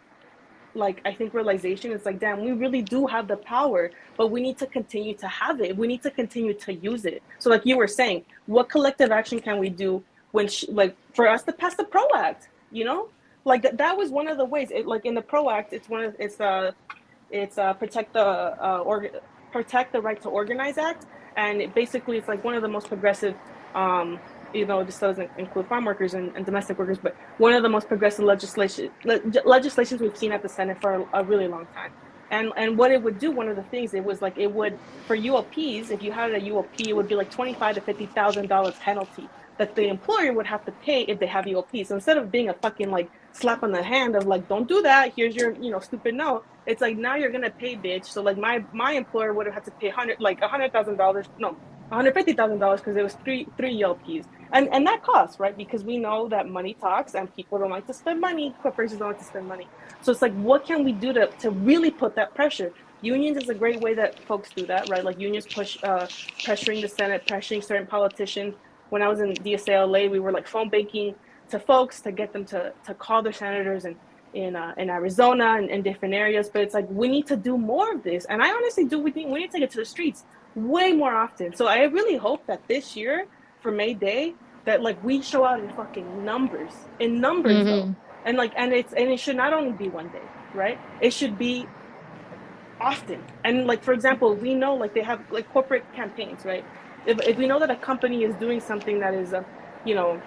like, I think realization. It's like, damn, we really do have the power, but we need to continue to have it. We need to continue to use it. So like you were saying, what collective action can we do when like for us to pass the PRO Act, like that was one of the ways. Like in the PRO Act, it's protect the protect the right to organize act. And basically it's like one of the most progressive, this doesn't include farm workers and domestic workers, but one of the most progressive legislations we've seen at the Senate for a really long time. And what it would do, one of the things, it was like, it would, for UOPs, if you had a UOP, it would be like 25 to $50,000 penalty that the employer would have to pay if they have UOP. So instead of being a fucking like slap on the hand of like, don't do that, here's your stupid note, it's like, now you're gonna pay, bitch. So like my employer would have had to pay $100,000, no, $150,000, because it was three UOPs. And that costs, right? Because we know that money talks, and people don't like to spend money. Corporations don't like to spend money. So it's like, what can we do to really put that pressure? Unions is a great way that folks do that, right? Like unions push, pressuring the Senate, pressuring certain politicians. When I was in DSALA, we were like phone banking to folks to get them to call their senators, and in Arizona and in different areas. But it's like, we need to do more of this, and I honestly do. We need to get to the streets way more often. So I really hope that this year for May Day, that like we show out in numbers though, Hmm. and it should not only be one day, right? It should be often. And like, for example, we know like they have like corporate campaigns, right? If we know that a company is doing something that is you know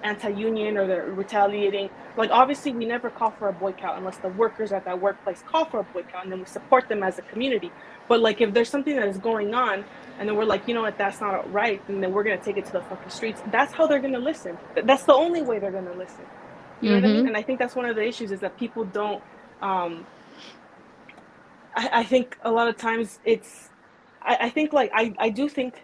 anti-union, or they're retaliating, like obviously we never call for a boycott unless the workers at that workplace call for a boycott, and then we support them as a community. But like, if there's something that is going on, and then we're like, you know what, that's not right, and then we're going to take it to the fucking streets, that's how they're going to listen. That's the only way they're going to listen. You know what I mean? Hmm. And I think that's one of the issues, is that people don't, um I think a lot of times it's, I think like, I do think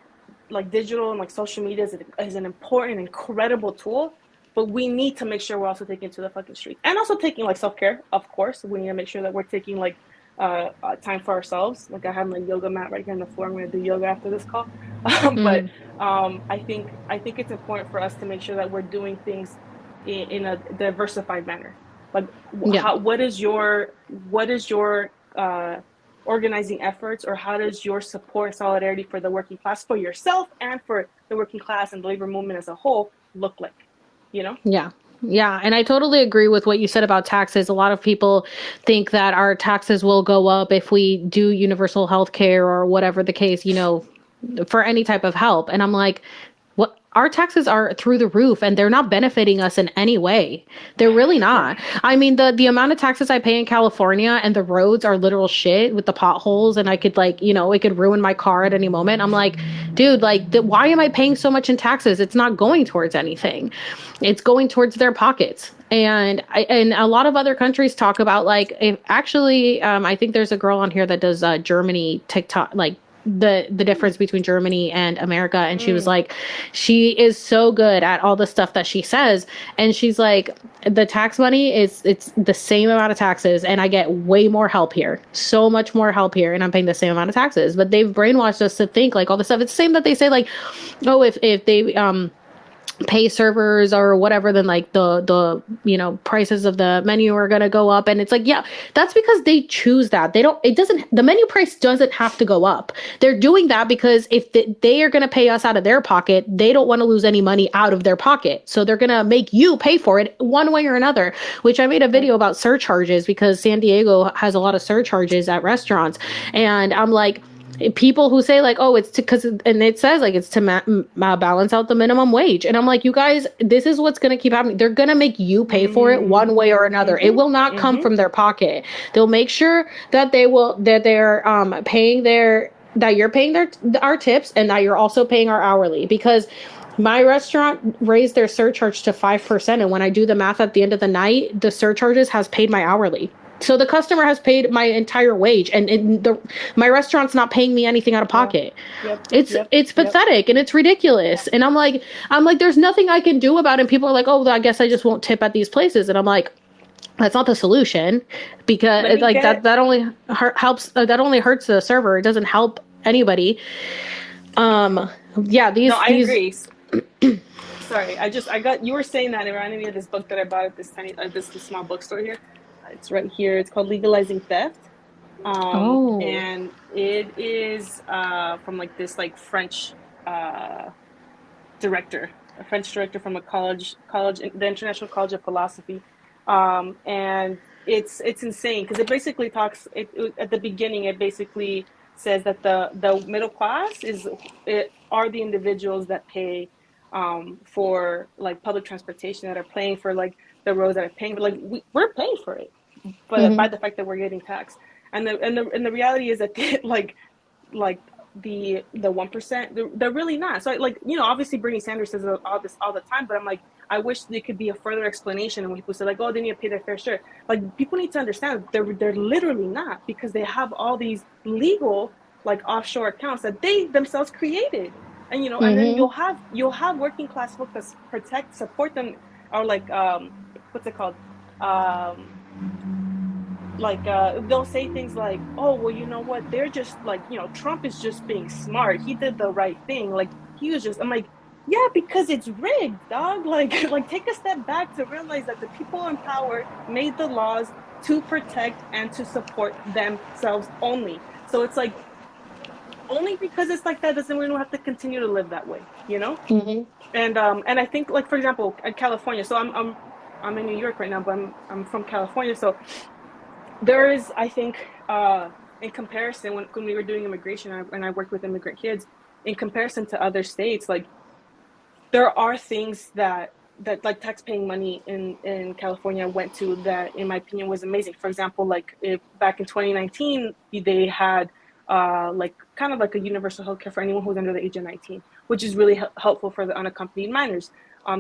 like digital and like social media is an important, incredible tool, but we need to make sure we're also taking it to the fucking streets, and also taking like self-care. Of course, we need to make sure that we're taking like time for ourselves. Like, I have my yoga mat right here on the floor. I'm going to do yoga after this call. But Hmm. I think it's important for us to make sure that we're doing things in a diversified manner. Like, Yeah. what is your organizing efforts, or how does your support, solidarity for the working class, for yourself and for the working class and the labor movement as a whole, look like? You know? Yeah. Yeah. And I totally agree with what you said about taxes. A lot of people think that our taxes will go up if we do universal health care or whatever the case, for any type of help. And I'm like, what, our taxes are through the roof and they're not benefiting us in any way. They're really Yeah. not. I mean, the amount of taxes I pay in California, and the roads are literal shit with the potholes, and I could like, it could ruin my car at any moment. I'm like, dude, like, why am I paying so much in taxes? It's not going towards anything. It's going towards their pockets. And a lot of other countries talk about, like, if actually, I think there's a girl on here that does Germany TikTok, like the difference between Germany and America. And she was Mm. like, she is so good at all the stuff that she says. And she's like, the tax money it's the same amount of taxes, and I get way more help here. So much more help here, and I'm paying the same amount of taxes. But they've brainwashed us to think like all this stuff. It's the same that they say, like, oh, if they pay servers or whatever, then like the prices of the menu are going to go up. And it's like, yeah, that's because they choose that. The menu price doesn't have to go up. They're doing that because if they are going to pay us out of their pocket, they don't want to lose any money out of their pocket, so they're going to make you pay for it one way or another. Which I made a Right. video about surcharges, because San Diego has a lot of surcharges at restaurants, and I'm like, people who say like, oh, it's to, because, and it says like it's to balance out the minimum wage, and I'm like, you guys, this is what's going to keep happening. They're going to make you pay for it Mm, one way or another. It mm-hmm. will not come Mm-hmm. from their pocket. They'll make sure that they're paying that you're paying our tips, and that you're also paying our hourly, because my restaurant raised their surcharge to 5%, and when I do the math at the end of the night, the surcharges has paid my hourly. So the customer has paid my entire wage, and my restaurant's not paying me anything out of Yeah. pocket. Yep. It's Yep. it's Yep. pathetic and it's ridiculous. And I'm like, there's nothing I can do about it. And people are like, oh, I guess I just won't tip at these places. And I'm like, that's not the solution, Let because me like get. that only helps. That only hurts the server. It doesn't help anybody. Um, yeah, No, these I these. agree. Sorry, I got you were saying that it reminded me of this book that I bought at this tiny this small bookstore here. It's right here. It's called Legalizing Theft. Oh. And it is from like this like French uh, director, a French director from a college, the International College of Philosophy, and it's insane because it basically at the beginning. It basically says that the middle class are the individuals that pay for like public transportation, that are paying for like the roads, that are paying for like we're paying for it, but by Mm-hmm. the fact that we're getting taxed. And the reality is that like the 1%, they're really not. So like, obviously Bernie Sanders says all this all the time, but I'm like, I wish there could be a further explanation. And when people say like, oh, they need to pay their fair share, like people need to understand they're literally not, because they have all these legal like offshore accounts that they themselves created. And then Mm-hmm. you'll have working class folks that support them, or like what's it called, um like they'll say things like, oh, well, you know what, they're just like, Trump is just being smart, he did the right thing, like he was just, I'm like, yeah, because it's rigged, dog. Like like take a step back to realize that the people in power made the laws to protect and to support themselves only. So it's like, only because it's like that doesn't mean we have to continue to live that way. Mm-hmm. And I think, like, for example, at California, so I'm in New York right now, but I'm from California. So there is, I think, in comparison, when we were doing immigration, and I worked with immigrant kids, in comparison to other states, like there are things that like tax-paying money in California went to, that, in my opinion, was amazing. For example, like if back in 2019, they had like kind of like a universal healthcare for anyone who's under the age of 19, which is really helpful for the unaccompanied minors.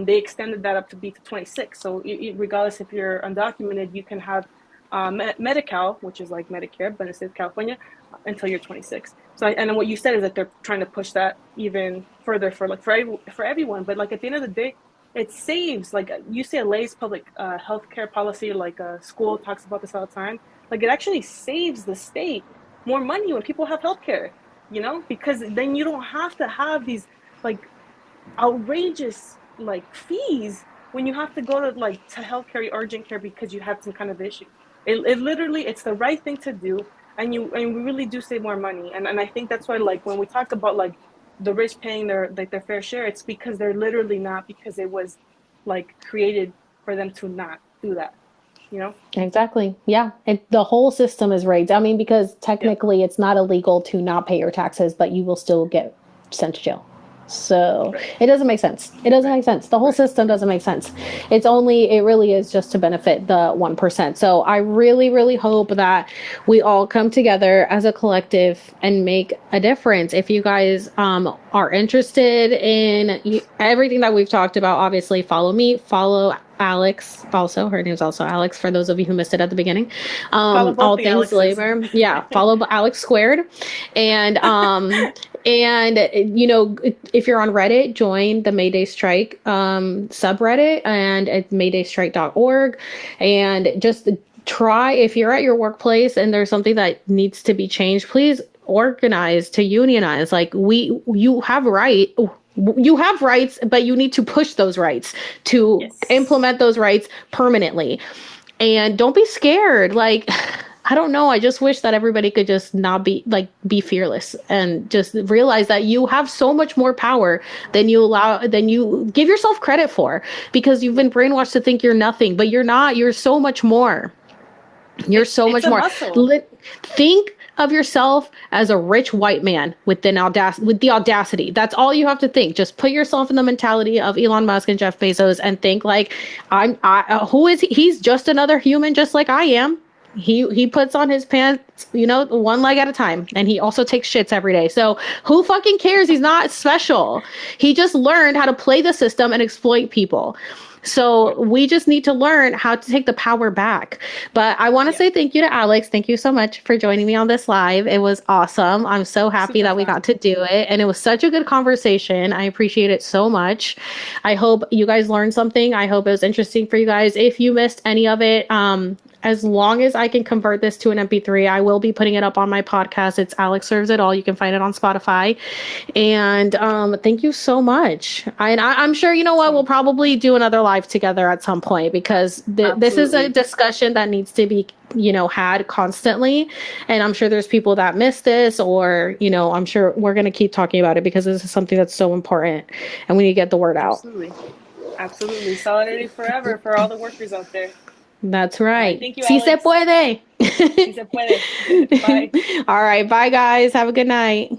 They extended that up to be to 26. So regardless if you're undocumented, you can have Medi-Cal, which is like Medicare, but in the state of California, until you're 26. So, and then what you said is that they're trying to push that even further for like for everyone. But like at the end of the day, it saves, like UCLA's public healthcare policy, like school talks about this all the time. Like it actually saves the state more money when people have healthcare, because then you don't have to have these like outrageous like fees when you have to go to like to healthcare urgent care because you have some kind of issue. It literally, it's the right thing to do, and we really do save more money. And I think that's why, like, when we talk about like the rich paying their fair share, it's because they're literally not, because it was like created for them to not do that, you know? Exactly. Yeah. The whole system is rigged. I mean, because Yep. technically it's not illegal to not pay your taxes, but you will still get sent to jail. So Right. it doesn't make sense. It doesn't Right. make sense. The whole Right. system doesn't make sense. It really is just to benefit the 1%. So I really, really hope that we all come together as a collective and make a difference. If you guys are interested in everything that we've talked about, obviously follow me, follow Alex. Also, her name's also Alex, for those of you who missed it at the beginning. Follow both All the things Alexes. labor. Yeah, follow Alex squared. And if you're on Reddit, join the Mayday Strike subreddit, and it's maydaystrike.org. And just try, if you're at your workplace and there's something that needs to be changed, please organize to unionize. Like you have You have rights, but you need to push those rights to Yes. implement those rights permanently. And don't be scared. Like, I don't know. I just wish that everybody could just not be like be fearless and just realize that you have so much more power than you give yourself credit for, because you've been brainwashed to think you're nothing, but you're not. You're so much more. You're so It's much a more. muscle. Think of yourself as a rich white man with the audacity. That's all you have to think. Just put yourself in the mentality of Elon Musk and Jeff Bezos and think like, who is he? He's just another human, just like I am. He puts on his pants, one leg at a time, and he also takes shits every day. So who fucking cares? He's not special. He just learned how to play the system and exploit people. So we just need to learn how to take the power back. But I want to Yeah. say thank you to Alex. Thank you so much for joining me on this live. It was awesome. I'm so happy Super that we got fun. to do it. And it was such a good conversation. I appreciate it so much. I hope you guys learned something. I hope it was interesting for you guys. If you missed any of it, as long as I can convert this to an MP3, I will be putting it up on my podcast. It's Alex Serves It All. You can find it on Spotify. And thank you so much. I'm sure, you know what, we'll Awesome. probably do another live together at some point, because this is a Absolutely. discussion that needs to be, had constantly. And I'm sure there's people that miss this, or, I'm sure we're going to keep talking about it because this is something that's so important and we need to get the word out. Absolutely. Absolutely. Solidarity forever for all the workers out there. That's All right. right. Thank you, Si se Alex. puede. Si se puede. Bye. All right. Bye, guys. Have a good night.